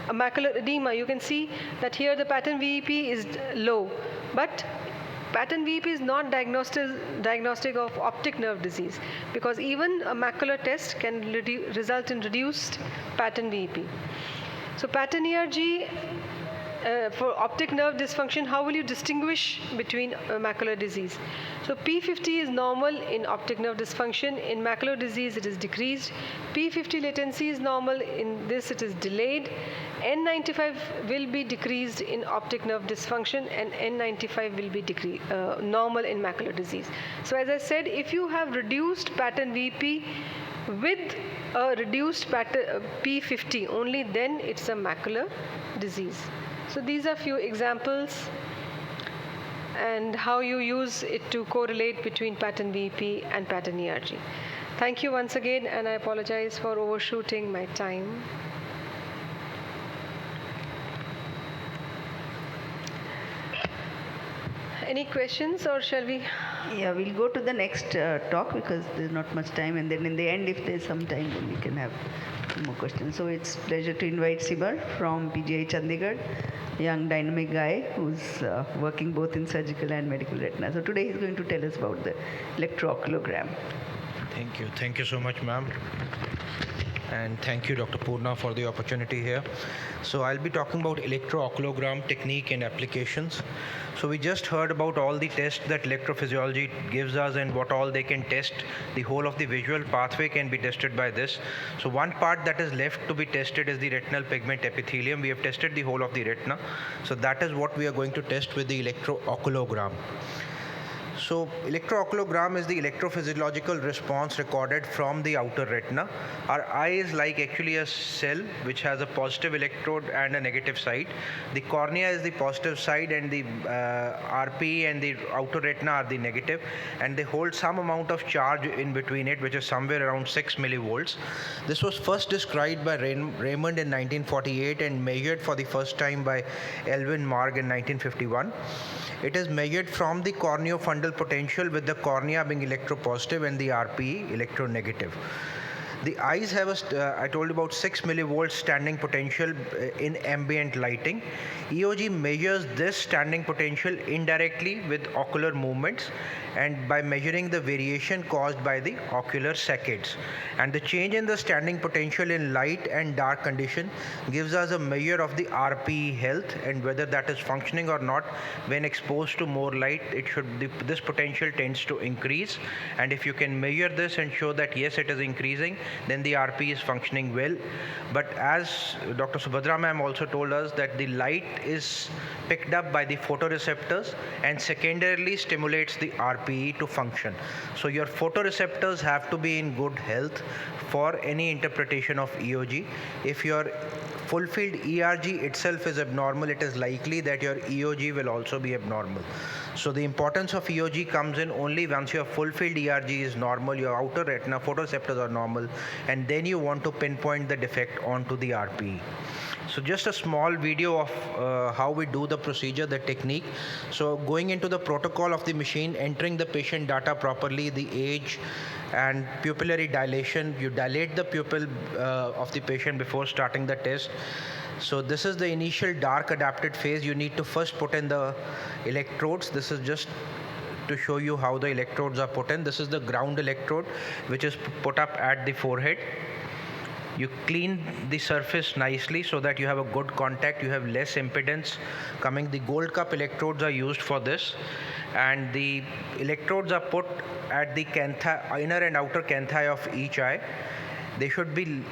S3: macular edema, you can see that here the pattern VEP is low, but pattern VEP is not diagnostic of optic nerve disease, because even a macular test can result in reduced pattern VEP. So pattern ERG for optic nerve dysfunction, how will you distinguish between macular disease? So P50 is normal in optic nerve dysfunction. In macular disease, it is decreased. P50 latency is normal. In this, it is delayed. N95 will be decreased in optic nerve dysfunction, and N95 will be normal in macular disease. So as I said, if you have reduced pattern VP with a reduced pattern P50, only then it's a macular disease. So these are few examples and how you use it to correlate between pattern VP and pattern ERG. Thank you once again, and I apologize for overshooting my time. Any questions, or shall we?
S2: Yeah, we'll go to the next talk because there's not much time, and then in the end, if there's some time, then we can have more questions. So it's pleasure to invite Sibar from PGI Chandigarh, a young dynamic guy who's working both in surgical and medical retina. So today he's going to tell us about the electroretinogram.
S5: Thank you so much, ma'am. And thank you, Dr. Purna, for the opportunity here. So I'll be talking about electroretinogram technique and applications. So we just heard about all the tests that electrophysiology gives us and what all they can test. The whole of the visual pathway can be tested by this. So one part that is left to be tested is the retinal pigment epithelium. We have tested the whole of the retina. So that is what we are going to test with the electroretinogram. So electrooculogram is the electrophysiological response recorded from the outer retina. Our eye is like actually a cell which has a positive electrode and a negative side. The cornea is the positive side, and the RPE and the outer retina are the negative, and they hold some amount of charge in between it, which is somewhere around 6 millivolts. This was first described by Raymond in 1948 and measured for the first time by Elvin Marg in 1951. It is measured from the corneofundal potential, with the cornea being electropositive and the RPE electronegative. The eyes have I told you about 6 millivolts standing potential in ambient lighting. EOG measures this standing potential indirectly with ocular movements and by measuring the variation caused by the ocular saccades. And the change in the standing potential in light and dark condition gives us a measure of the RPE health and whether that is functioning or not. When exposed to more light, this potential tends to increase. And if you can measure this and show that yes, it is increasing, then the RP is functioning well. But as Dr. Subhadra ma'am also told us, that the light is picked up by the photoreceptors and secondarily stimulates the RPE to function. So your photoreceptors have to be in good health for any interpretation of EOG. If your full field ERG itself is abnormal, it is likely that your EOG will also be abnormal. So the importance of EOG comes in only once your full field ERG is normal, your outer retina photoreceptors are normal, and then you want to pinpoint the defect onto the RPE. So just a small video of how we do the procedure, the technique. So going into the protocol of the machine, entering the patient data properly, the age and pupillary dilation. You dilate the pupil of the patient before starting the test. So this is the initial dark adapted phase. You need to first put in the electrodes. This is just to show you how the electrodes are put in. This is the ground electrode, which is put up at the forehead. You clean the surface nicely so that you have a good contact, you have less impedance coming. The gold cup electrodes are used for this, and the electrodes are put at the inner and outer canthi of each eye. They should be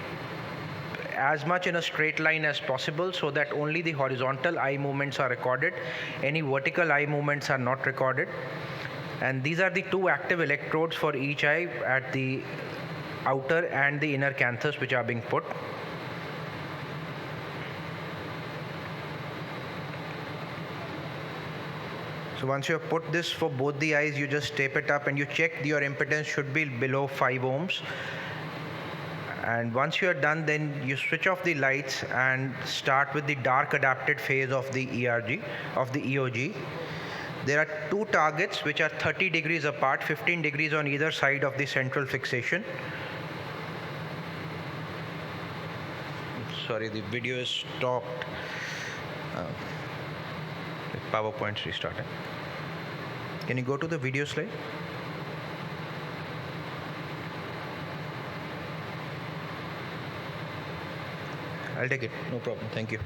S5: as much in a straight line as possible so that only the horizontal eye movements are recorded. Any vertical eye movements are not recorded. And these are the two active electrodes for each eye at the outer and the inner canthus, which are being put. So once you have put this for both the eyes, you just tape it up and you check your impedance should be below 5 ohms. And once you are done, then you switch off the lights and start with the dark adapted phase of the EOG. There are two targets which are 30 degrees apart, 15 degrees on either side of the central fixation. Sorry, the video is stopped. The PowerPoint's restarting. Can you go to the video slide? I'll take it, no problem, thank you.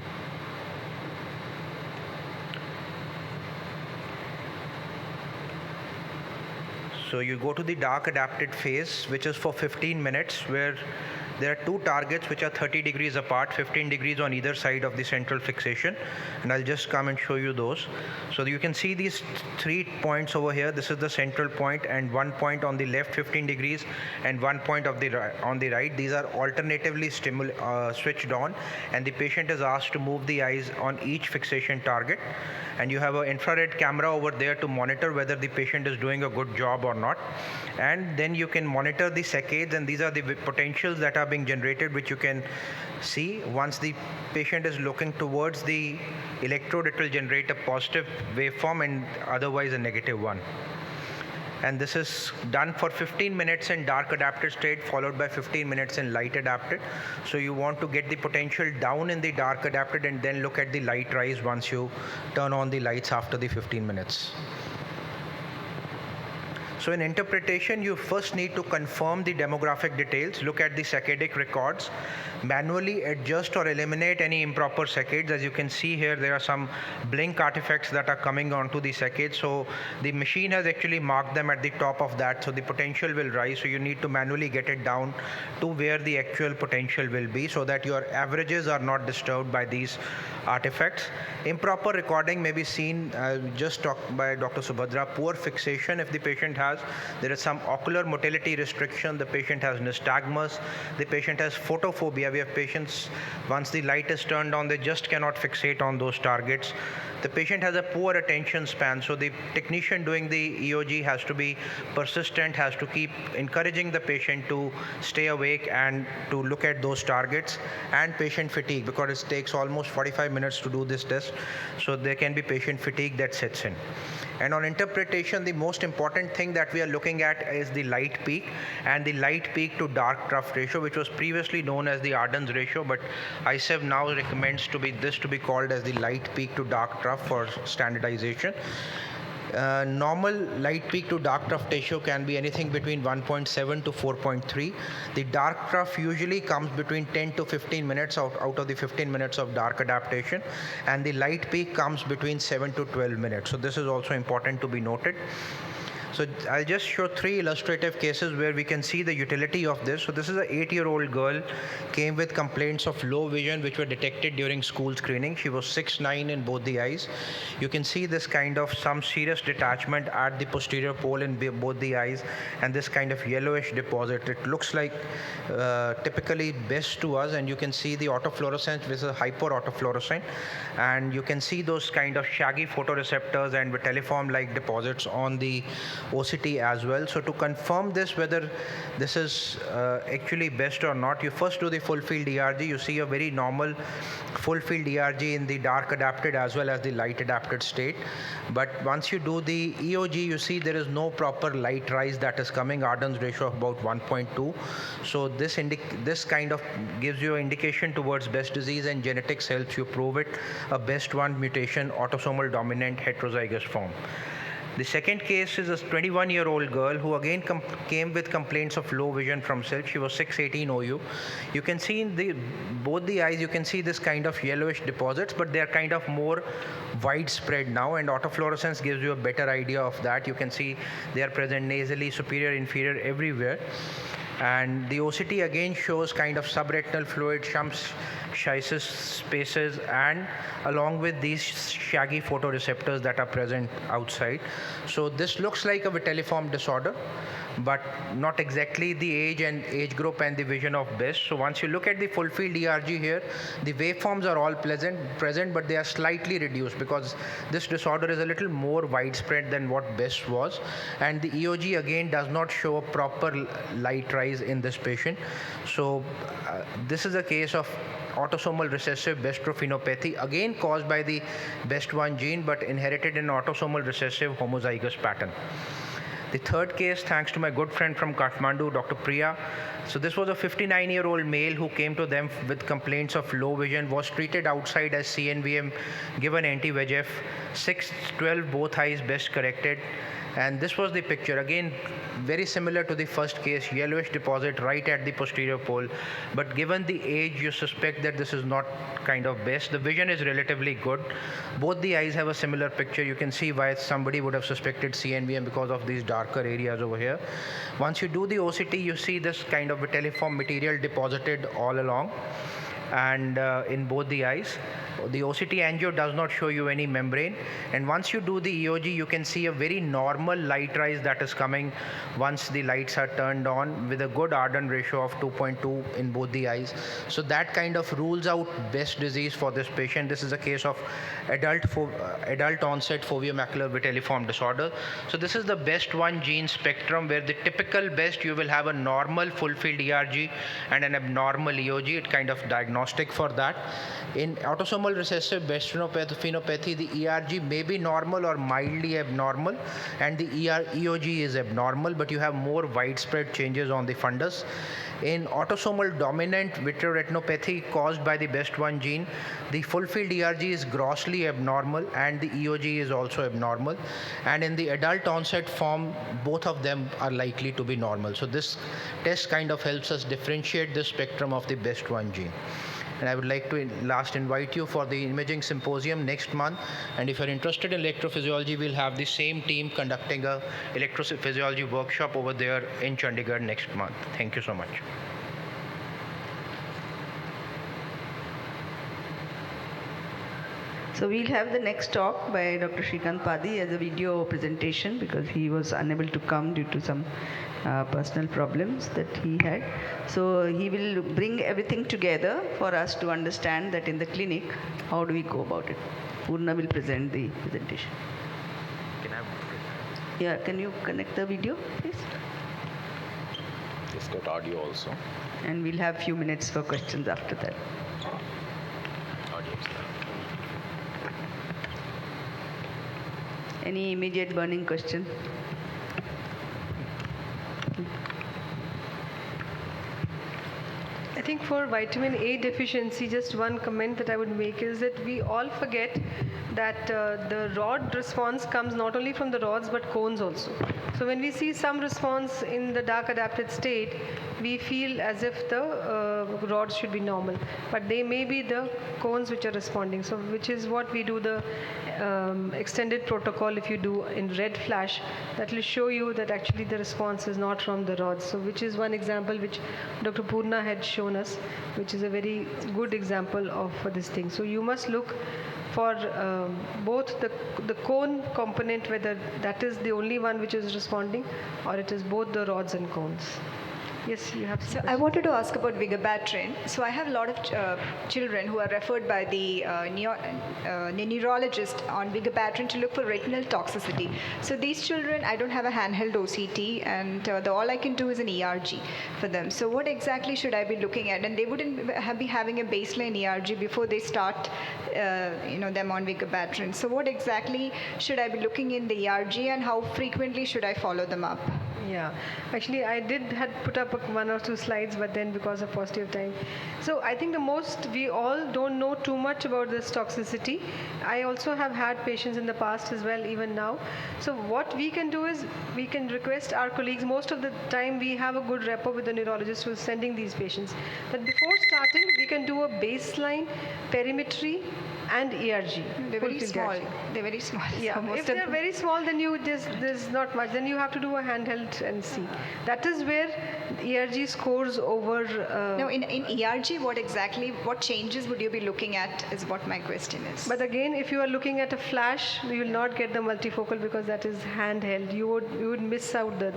S5: So you go to the dark adapted phase, which is for 15 minutes, where there are two targets which are 30 degrees apart, 15 degrees on either side of the central fixation, and I'll just come and show you those. So you can see these 3 points over here. This is the central point, and 1 point on the left 15 degrees and 1 point on the right. These are alternatively switched on, and the patient is asked to move the eyes on each fixation target, and you have an infrared camera over there to monitor whether the patient is doing a good job or not. And then you can monitor the saccades, and these are the potentials that are being generated, which you can see. Once the patient is looking towards the electrode, it will generate a positive waveform and otherwise a negative one. And this is done for 15 minutes in dark adapted state, followed by 15 minutes in light adapted. So you want to get the potential down in the dark adapted and then look at the light rise once you turn on the lights after the 15 minutes. So in interpretation, you first need to confirm the demographic details, look at the saccadic records. manually adjust or eliminate any improper saccades. As you can see here, there are some blink artifacts that are coming onto the saccade. So the machine has actually marked them at the top of that, so the potential will rise. So you need to manually get it down to where the actual potential will be, so that your averages are not disturbed by these artifacts. Improper recording may be seen, just talked by Dr. Subhadra. Poor fixation if the patient has. There is some ocular motility restriction. The patient has nystagmus. The patient has photophobia. We have patients, once the light is turned on, they just cannot fixate on those targets. The patient has a poor attention span, so the technician doing the EOG has to be persistent, has to keep encouraging the patient to stay awake and to look at those targets. And patient fatigue, because it takes almost 45 minutes to do this test, so there can be patient fatigue that sets in. And on interpretation, the most important thing that we are looking at is the light peak and the light peak to dark trough ratio, which was previously known as the Ardens ratio, but ICEV now recommends to be called as the light peak to dark trough for standardization. Normal light peak to dark trough ratio can be anything between 1.7 to 4.3. The dark trough usually comes between 10 to 15 minutes out of the 15 minutes of dark adaptation, and the light peak comes between 7 to 12 minutes. So this is also important to be noted. So I'll just show 3 illustrative cases where we can see the utility of this. So this is an 8-year-old girl, came with complaints of low vision which were detected during school screening. She was 6'9" in both the eyes. You can see this kind of some serious detachment at the posterior pole in both the eyes, and this kind of yellowish deposit. It looks like typically best to us, and you can see the autofluorescence, which is a hyperautofluorescent, and you can see those kind of shaggy photoreceptors and vitelliform-like deposits on the OCT as well. So to confirm this, whether this is actually best or not, you first do the full field ERG. You see a very normal full field ERG in the dark adapted as well as the light adapted state. But once you do the EOG, you see there is no proper light rise that is coming, Ardens ratio of about 1.2. So this kind of gives you an indication towards Best disease, and genetics helps you prove it, a BEST1 mutation autosomal dominant heterozygous form. The second case is a 21-year-old girl who again came with complaints of low vision from self. She was 618 OU. You can see in both the eyes, you can see this kind of yellowish deposits, but they are kind of more widespread now, and autofluorescence gives you a better idea of that. You can see they are present nasally, superior, inferior, everywhere. And the OCT again shows kind of subretinal fluid, some schisis spaces, and along with these shaggy photoreceptors that are present outside. So this looks like a vitelliform disorder, but not exactly the age group and the vision of BEST. So once you look at the full field ERG here, the waveforms are all present, but they are slightly reduced because this disorder is a little more widespread than what BEST was. And the EOG again does not show a proper light rise in this patient. So this is a case of autosomal recessive bestrophinopathy, again caused by the BEST1 gene, but inherited in autosomal recessive homozygous pattern. The third case, thanks to my good friend from Kathmandu, Dr. Priya. So this was a 59-year-old male who came to them with complaints of low vision, was treated outside as CNVM, given anti-VEGF, 6/12 both eyes, best corrected. And this was the picture, again very similar to the first case, yellowish deposit right at the posterior pole, but given the age you suspect that this is not kind of best. The vision is relatively good. Both the eyes have a similar picture. You can see why somebody would have suspected CNVM because of these darker areas over here. Once you do the OCT, you see this kind of vitelliform material deposited all along and in both the eyes. The OCT angio does not show you any membrane, and once you do the EOG, you can see a very normal light rise that is coming once the lights are turned on, with a good Ardens ratio of 2.2 in both the eyes. So that kind of rules out BEST disease for this patient. This is a case of adult onset foveomacular vitelliform disorder. So this is the BEST1 gene spectrum, where the typical BEST, you will have a normal full field ERG and an abnormal EOG. It kind of diagnostic for that. In autosomal recessive bestrophinopathy, the ERG may be normal or mildly abnormal, and the EOG is abnormal, but you have more widespread changes on the fundus. In autosomal dominant vitreoretinopathy caused by the BEST1 gene, the full field ERG is grossly abnormal and the EOG is also abnormal. And in the adult onset form, both of them are likely to be normal. So this test kind of helps us differentiate the spectrum of the BEST1 gene. And I would like to last invite you for the imaging symposium next month. And if you're interested in electrophysiology, we'll have the same team conducting a electrophysiology workshop over there in Chandigarh next month. Thank you so much.
S2: So we'll have the next talk by Dr. Shrikant Padi as a video presentation because he was unable to come due to some personal problems that he had. So he will bring everything together for us to understand that in the clinic, how do we go about it. Purna will present the presentation. Yeah, can you connect the video, please?
S1: Just got audio also.
S2: And we'll have few minutes for questions after that.
S1: Audio.
S2: Any immediate burning question?
S3: I think for vitamin A deficiency, just one comment that I would make is that we all forget that the rod response comes not only from the rods but cones also. So when we see some response in the dark adapted state, we feel as if the rods should be normal, but they may be the cones which are responding. So which is what we do the extended protocol. If you do in red flash, that will show you that actually the response is not from the rods. So which is one example which Dr. Purna had shown us, which is a very good example of this thing. So you must look for both the cone component, whether that is the only one which is responding or it is both the rods and cones. Yes, you have some
S6: So I
S3: questions.
S6: wanted to ask about vigabatrin. So I have a lot of children who are referred by the neurologist on vigabatrin to look for retinal toxicity. So these children, I don't have a handheld OCT, and all I can do is an ERG for them. So what exactly should I be looking at? And they wouldn't be having a baseline ERG before they start, them on vigabatrin. So what exactly should I be looking in the ERG, and how frequently should I follow them up?
S3: Yeah, actually I had put up one or two slides, but then because of paucity of time. So I think we all don't know too much about this toxicity. I also have had patients in the past as well, even now. So what we can do is we can request our colleagues, most of the time we have a good rapport with the neurologist who is sending these patients, that before starting we can do a baseline perimetry and ERG.
S6: They're very
S3: full-field
S6: small.
S3: ERG.
S6: They're very small.
S3: Yeah,
S6: So most
S3: if
S6: of
S3: they're
S6: them-
S3: very small, then there's not much. Then you have to do a handheld and see. That is where ERG scores over.
S6: No, in ERG, what changes would you be looking at is what my question is.
S3: But again, if you are looking at a flash, you will not get the multifocal because that is handheld. You would miss out the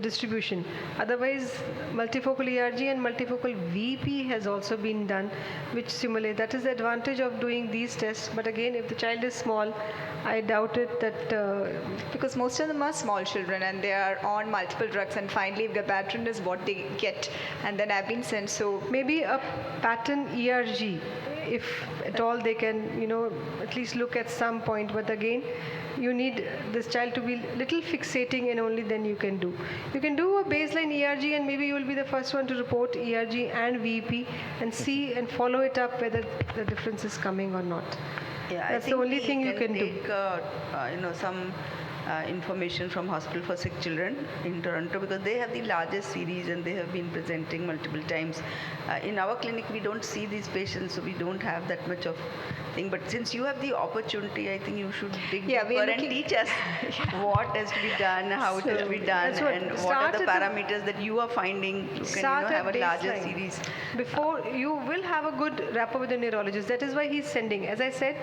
S3: distribution. Otherwise, multifocal ERG and multifocal VP has also been done, which simulate. That is the advantage of doing these tests. But again, if the child is small, I doubt it that.
S6: Because most of them are small children and they are on multiple drugs, and finally vigabatrin is what they get, and then I've been sent. So
S3: Maybe a pattern ERG, if at all they can, at least look at some point. But again, you need this child to be little fixating, and only then you can do. You can do a baseline ERG, and maybe you will be the first one to report ERG and VP and see and follow it up whether the difference is coming or not.
S2: Yeah,
S3: That's
S2: I
S3: the
S2: think
S3: only
S2: we
S3: thing you can do.
S2: Take, some information from Hospital for Sick Children in Toronto because they have the largest series and they have been presenting multiple times. In our clinic, we don't see these patients, so we don't have that much of thing. But since you have the opportunity, I think you should dig
S6: Yeah, we are
S2: deeper and
S6: looking-
S2: teach us what has to be done, how it has to be done,
S3: that's what-
S2: and what are
S3: start
S2: the
S3: at the-
S2: parameters that you are finding to
S3: Start at
S2: have a larger
S3: baseline.
S2: series.
S3: Before you will have a good rapport with the neurologist. That is why he's sending. As I said,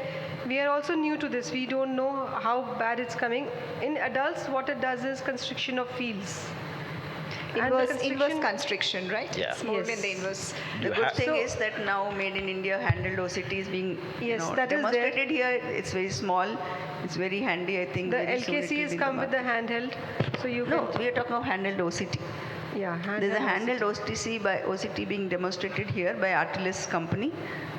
S3: we are also new to this. We don't know how bad it's coming. In adults, what it does is constriction of fields. And the
S6: inverse constriction, right?
S1: Yeah.
S6: It's more
S3: Yes.
S6: than the inverse.
S2: The
S1: You
S2: good
S1: have-
S2: thing
S3: So-
S2: is that now made in India handled OCT is being
S3: Yes, that is there.
S2: demonstrated here. It's very small. It's very handy, I think.
S3: The
S2: very soon it
S3: LKC
S2: will
S3: has
S2: be in
S3: come with the
S2: market.
S3: handheld, so you
S2: No,
S3: can.
S2: we are talking of handled OCT.
S3: Yeah,
S2: There's a handheld OCT being demonstrated here by Artilis company.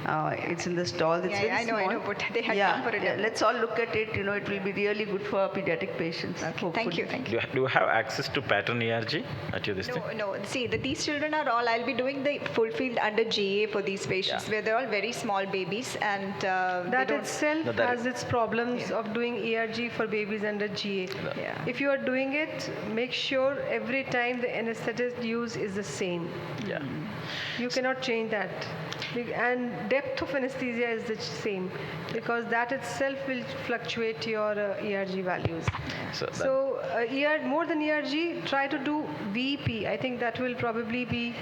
S2: It's in the stall. It's very
S6: I know,
S2: small.
S6: but they had come for a demo.
S2: Let's all look at it. It will be really good for pediatric patients.
S6: Okay, thank you.
S1: Do you have access to pattern ERG at your this thing?
S6: No. See, these children are all. I'll be doing the full field under GA for these patients, where they're all very small babies, and
S3: that itself
S1: No, that
S3: has its problems of doing ERG for babies under GA.
S6: Yeah.
S3: If you are doing it, make sure every time the anesthetist use is the same.
S1: Yeah.
S3: You cannot change that. And depth of anesthesia is the same, because that itself will fluctuate your ERG values. So more than ERG, try to do VP. I think that will probably be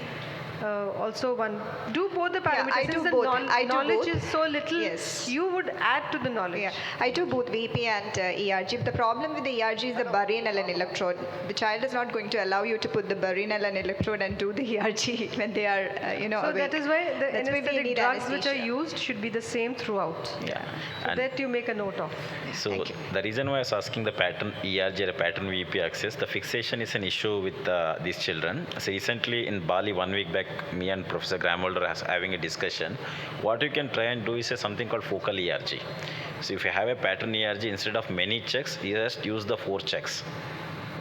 S3: also one. Do both the parameters.
S6: I do
S3: Since the
S6: both. I do
S3: knowledge
S6: both.
S3: is so little,
S6: Yes.
S3: you would add to the knowledge.
S6: Yeah, I do both VP and ERG. The problem with the ERG is the barinal and electrode. The child is not going to allow you to put the barinal and electrode and do the ERG when they are,
S3: So
S6: awake.
S3: that is why the
S6: That's why we
S3: anesthetic
S6: need
S3: drugs which are
S6: anesthesia.
S3: used should be the same throughout.
S1: Yeah.
S3: So
S1: And
S3: that you make a note of.
S1: so
S6: Thank you.
S1: the reason why I was asking the pattern ERG or pattern VP access, the fixation is an issue with these children. So recently in Bali, 1 week back, me and Professor Gramholder was having a discussion. What you can try and do is something called focal ERG. So if you have a pattern ERG, instead of many checks, you just use the 4 checks.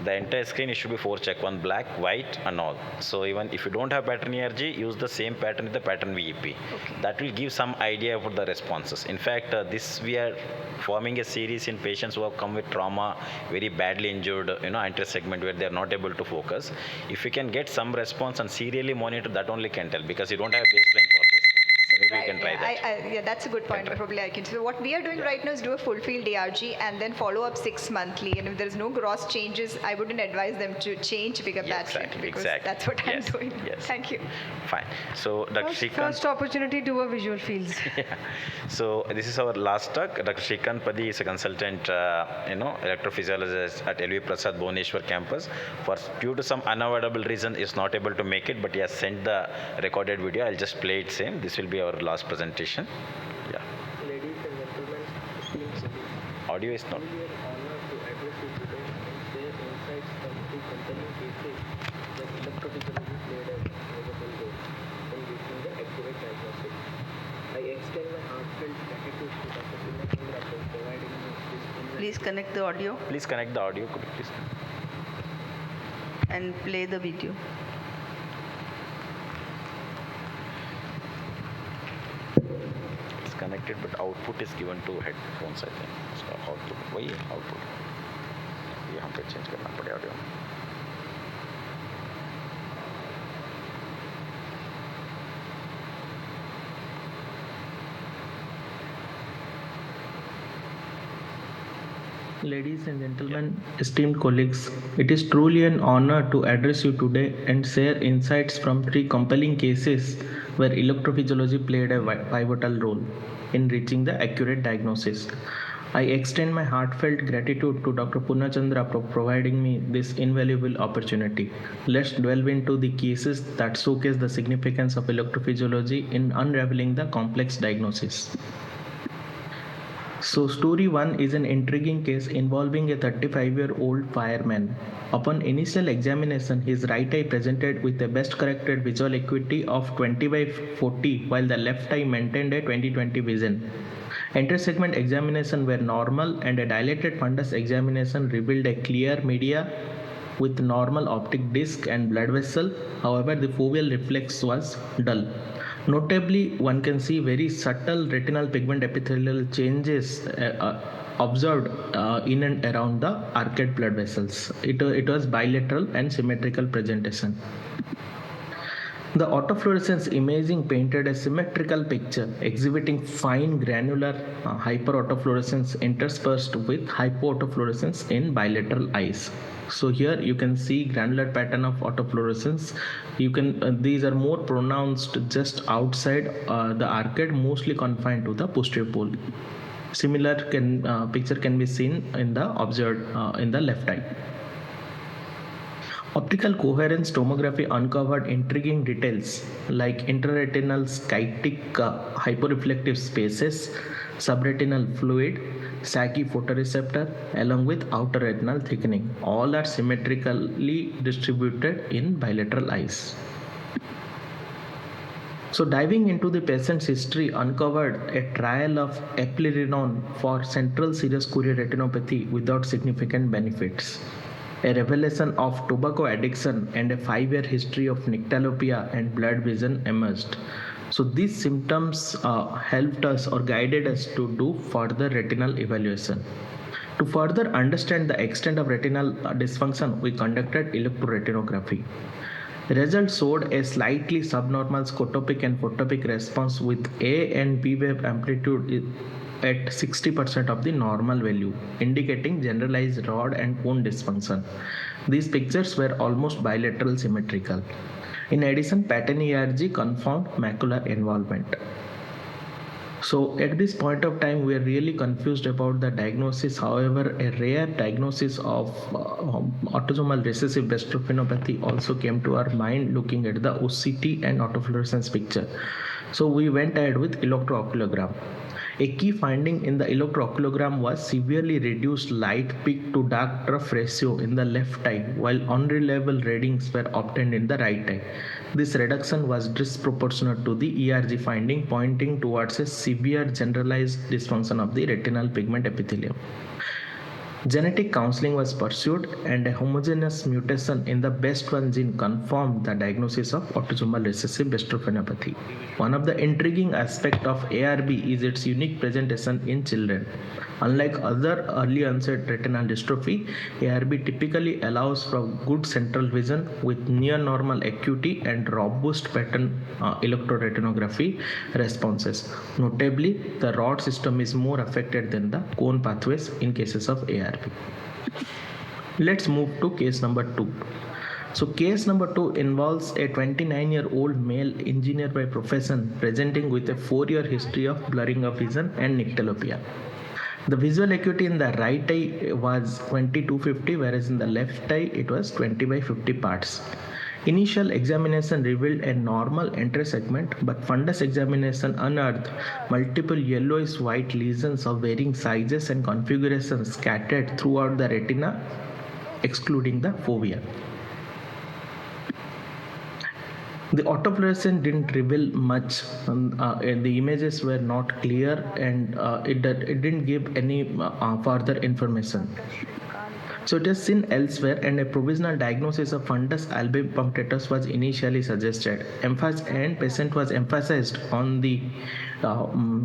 S1: The entire screen, it should be 4 check, one black, white and all. So even if you don't have pattern ERG, use the same pattern with the pattern VEP. That will give some idea about the responses. In fact, this we are forming a series in patients who have come with trauma, very badly injured, anterior segment where they are not able to focus. If you can get some response and serially monitor, that only can tell, because you don't have baseline for this. Maybe you can try that.
S6: Yeah, that's a good point. Probably I can. So what we are doing right now is do a full field ARG and then follow up 6 monthly. And if there is no gross changes, I wouldn't advise them to change bigger battery, because that's what I'm doing.
S1: Yes.
S6: Thank you.
S1: Fine. So Dr. Shrikant.
S3: First opportunity, do a visual fields.
S1: So this is our last talk. Dr. Shrikant Padi is a consultant, electrophysiologist at LV Prasad Bhubaneswar campus. Due to some unavoidable reason, is not able to make it, but he has sent the recorded video. I'll just play it same. This will be our last presentation. Yeah.
S7: Ladies and gentlemen, esteemed colleagues,
S1: Audio is not.
S7: it will be an honor to address you today and share insights from the compelling cases that electrophysiology played a valuable role in reaching the accurate diagnosis. I extend my heartfelt gratitude to Dr. Purnachandra for providing me this
S2: Please connect the audio
S1: Please connect the audio. Could you please?
S2: and play the video.
S1: It's connected, but output is given to headphones, I think. So output. Why output? यहाँ पे change करना पड़े audio.
S7: Ladies and gentlemen, esteemed colleagues, it is truly an honor to address you today and share insights from 3 compelling cases where electrophysiology played a pivotal role in reaching the accurate diagnosis. I extend my heartfelt gratitude to Dr. Purnachandra for providing me this invaluable opportunity. Let's delve into the cases that showcase the significance of electrophysiology in unraveling the complex diagnosis. So, story 1 is an intriguing case involving a 35-year-old fireman. Upon initial examination, his right eye presented with a best corrected visual acuity of 20/40, while the left eye maintained a 20/20 vision. Intersegment examination were normal, and a dilated fundus examination revealed a clear media with normal optic disc and blood vessel. However, the foveal reflex was dull. Notably, one can see very subtle retinal pigment epithelial changes observed in and around the arcade blood vessels. It was bilateral and symmetrical presentation. The autofluorescence imaging painted a symmetrical picture exhibiting fine granular hyperautofluorescence interspersed with hypoautofluorescence in bilateral eyes. So here you can see granular pattern of autofluorescence. These are more pronounced just outside the arcade, mostly confined to the posterior pole. Similar picture can be seen in the observed in the left eye. Optical coherence tomography uncovered intriguing details like intraretinal skytic hyporeflective spaces, subretinal fluid, saggy photoreceptor, along with outer retinal thickening. All are symmetrically distributed in bilateral eyes. So, diving into the patient's history uncovered a trial of eplerenone for central serous chorioretinopathy without significant benefits. A revelation of tobacco addiction and a 5-year history of nyctalopia and blurred vision emerged. So, these symptoms helped us or guided us to do further retinal evaluation. To further understand the extent of retinal dysfunction, we conducted electroretinography. Results showed a slightly subnormal scotopic and photopic response with A and B wave amplitude at 60% of the normal value, indicating generalized rod and cone dysfunction. These pictures were almost bilateral symmetrical. In addition, pattern ERG confirmed macular involvement. So at this point of time, we are really confused about the diagnosis. However, a rare diagnosis of autosomal recessive bestrophinopathy also came to our mind looking at the OCT and autofluorescence picture. So we went ahead with electrooculogram. A key finding in the electrooculogram was severely reduced light peak to dark trough ratio in the left eye, while unreliable readings were obtained in the right eye. This reduction was disproportionate to the ERG finding, pointing towards a severe generalized dysfunction of the retinal pigment epithelium. Genetic counseling was pursued and a homogeneous mutation in the BEST1 gene confirmed the diagnosis of autosomal recessive bestrophinopathy. One of the intriguing aspects of ARB is its unique presentation in children. Unlike other early onset retinal dystrophy, ARB typically allows for good central vision with near normal acuity and robust pattern electroretinography responses. Notably, the rod system is more affected than the cone pathways in cases of ARB. Let's move to case number 2. So case number 2 involves a 29-year-old male engineer by profession presenting with a 4-year history of blurring of vision and nyctalopia. The visual acuity in the right eye was 20/250, whereas in the left eye it was 20/50 parts. Initial examination revealed a normal entry segment, but fundus examination unearthed multiple yellowish white lesions of varying sizes and configurations scattered throughout the retina, excluding the fovea. The autofluorescence didn't reveal much, and the images were not clear, and it didn't give any further information. So it is seen elsewhere, and a provisional diagnosis of fundus albipunctatus was initially suggested. And patient was emphasized on the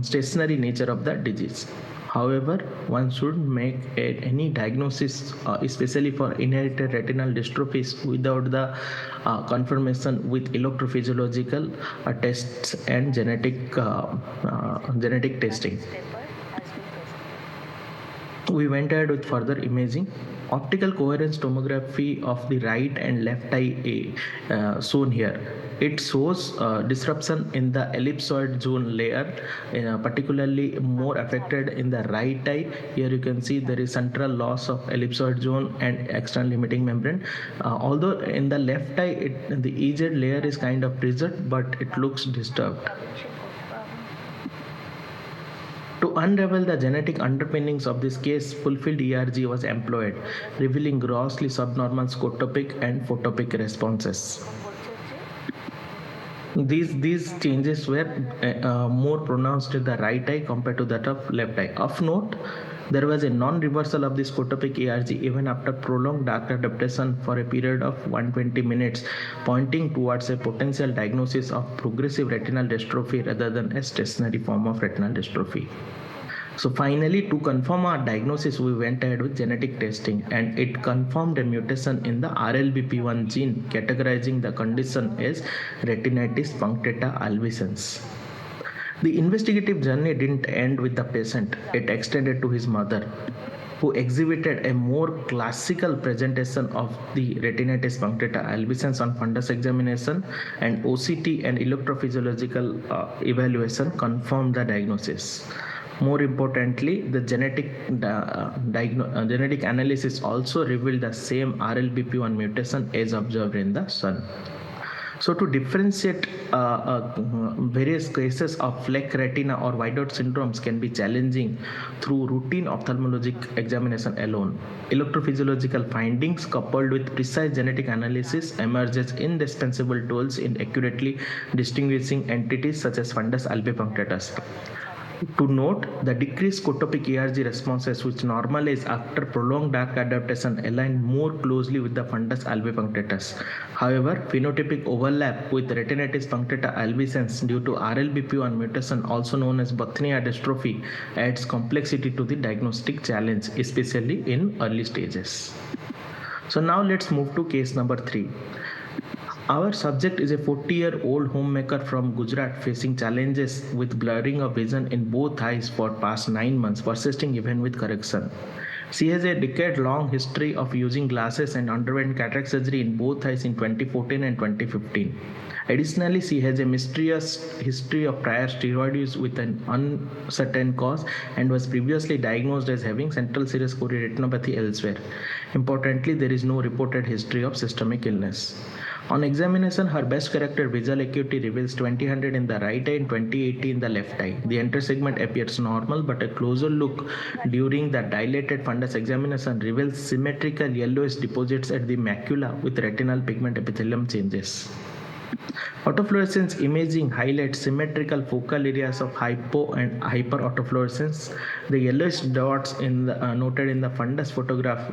S7: stationary nature of the disease. However, one should make any diagnosis, especially for inherited retinal dystrophies, without the confirmation with electrophysiological tests and genetic testing. We went ahead with further imaging. Optical coherence tomography of the right and left eye shown here. It shows disruption in the ellipsoid zone layer, particularly more affected in the right eye. Here you can see there is central loss of ellipsoid zone and external limiting membrane. Although in the left eye, the EZ layer is kind of preserved, but it looks disturbed. To unravel the genetic underpinnings of this case, full-field ERG was employed, revealing grossly subnormal scotopic and photopic responses. These changes were more pronounced in the right eye compared to that of left eye. Of note, there was a non-reversal of the scotopic ERG even after prolonged dark adaptation for a period of 120 minutes, pointing towards a potential diagnosis of progressive retinal dystrophy rather than a stationary form of retinal dystrophy. So finally, to confirm our diagnosis, we went ahead with genetic testing, and it confirmed a mutation in the RLBP1 gene, categorizing the condition as retinitis punctata albicans. The investigative journey didn't end with the patient, it extended to his mother, who exhibited a more classical presentation of the retinitis punctata albicans on fundus examination, and OCT and electrophysiological evaluation confirmed the diagnosis. More importantly, the genetic analysis also revealed the same RLBP1 mutation as observed in the son. So to differentiate various cases of fleck retina or whiteout syndromes can be challenging through routine ophthalmologic examination alone. Electrophysiological findings coupled with precise genetic analysis emerge as indispensable tools in accurately distinguishing entities such as fundus albipunctatus. To note, the decreased scotopic ERG responses which normalize after prolonged dark adaptation align more closely with the fundus albipunctatus. However, phenotypic overlap with retinitis punctata albicans due to RLBP1 mutation, also known as Bethnia dystrophy, adds complexity to the diagnostic challenge, especially in early stages. So now let's move to case number 3. Our subject is a 40-year-old homemaker from Gujarat facing challenges with blurring of vision in both eyes for past 9 months, persisting even with correction. She has a decade-long history of using glasses and underwent cataract surgery in both eyes in 2014 and 2015. Additionally, she has a mysterious history of prior steroid use with an uncertain cause and was previously diagnosed as having central serous chorioretinopathy elsewhere. Importantly, there is no reported history of systemic illness. On examination, her best corrected visual acuity reveals 20/100 in the right eye and 20/80 in the left eye. The intersegment appears normal, but a closer look during the dilated fundus examination reveals symmetrical yellowish deposits at the macula with retinal pigment epithelium changes. Autofluorescence imaging highlights symmetrical focal areas of hypo and hyperautofluorescence. The yellowish dots noted in the fundus photograph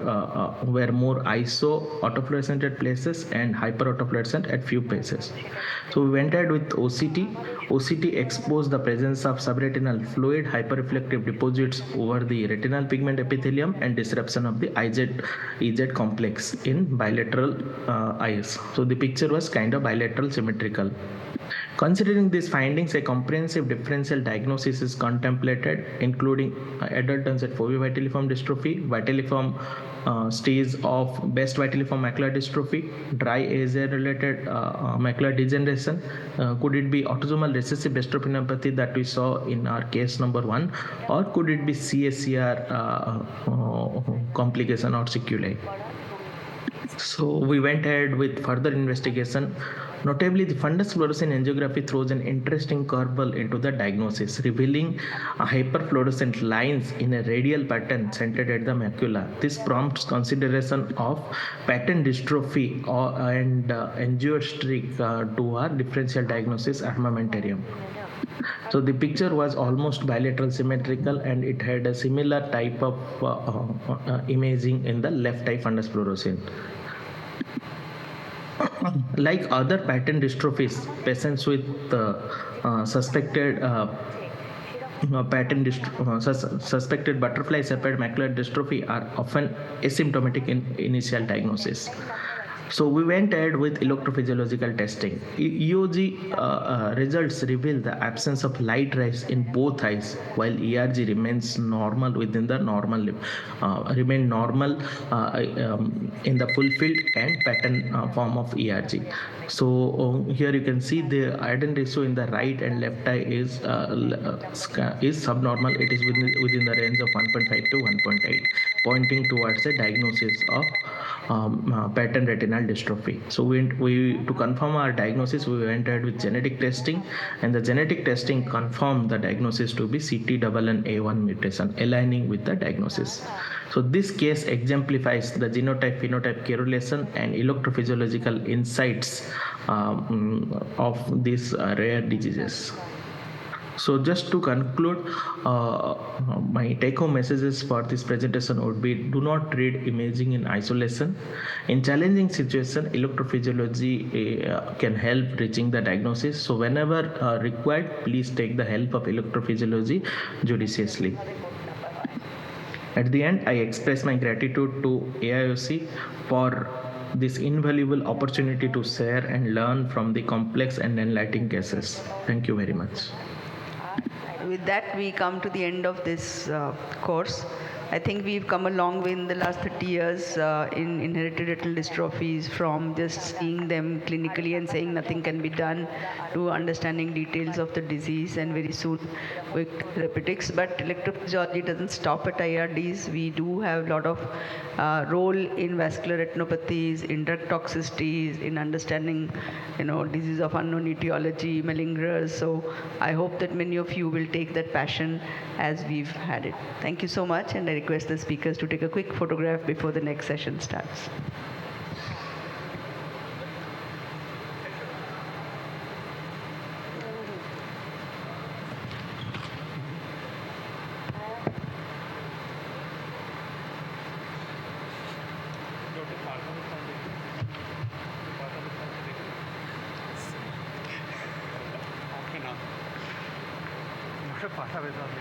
S7: were more iso-autofluorescent at places and hyperautofluorescent at few places. So we went ahead with OCT. OCT exposed the presence of subretinal fluid, hyperreflective deposits over the retinal pigment epithelium, and disruption of the EZ complex in bilateral eyes. So the picture was kind of bilateral symmetrical. Considering these findings, a comprehensive differential diagnosis is contemplated, including adult onset fovea vitelliform dystrophy, vitelliform stage of best vitelliform macular dystrophy, dry age-related macular degeneration. Could it be autosomal recessive dystrophinopathy that we saw in our case number 1, or could it be CSCR complication or sequelae? So we went ahead with further investigation. Notably, the fundus fluorescent angiography throws an interesting curveball into the diagnosis, revealing hyperfluorescent lines in a radial pattern centered at the macula. This prompts consideration of pattern dystrophy and angiostreak to our differential diagnosis armamentarium. So the picture was almost bilateral symmetrical, and it had a similar type of imaging in the left eye fundus fluorescent. Like other pattern dystrophies, patients with suspected suspected butterfly separated macular dystrophy are often asymptomatic in initial diagnosis. So we went ahead with electrophysiological testing. EOG results reveal the absence of light rays in both eyes, while ERG remains normal within the normal in the full field and pattern form of ERG. So here you can see the iodine ratio in the right and left eye is subnormal. It is within the range of 1.5 to 1.8, pointing towards a diagnosis of pattern retinal dystrophy. So we to confirm our diagnosis, we went ahead with genetic testing, and the genetic testing confirmed the diagnosis to be CTNNA1 mutation, aligning with the diagnosis. So this case exemplifies the genotype-phenotype correlation and electrophysiological insights of these rare diseases. So just to conclude, my take-home messages for this presentation would be: do not read imaging in isolation. In challenging situations, electrophysiology can help reaching the diagnosis. So whenever required, please take the help of electrophysiology judiciously. At the end, I express my gratitude to AIOC for this invaluable opportunity to share and learn from the complex and enlightening cases. Thank you very much.
S2: With that, we come to the end of this course. I think we've come a long way in the last 30 years in inherited retinal dystrophies, from just seeing them clinically and saying nothing can be done to understanding details of the disease and very soon with therapeutics. But electrophysiology doesn't stop at IRDs. We do have a lot of role in vascular retinopathies, in drug toxicities, in understanding, disease of unknown etiology, malingerers. So I hope that many of you will take that passion as we've had it. Thank you so much, and I request the speakers to take a quick photograph before the next session starts.
S8: পাঠাবে তাহলে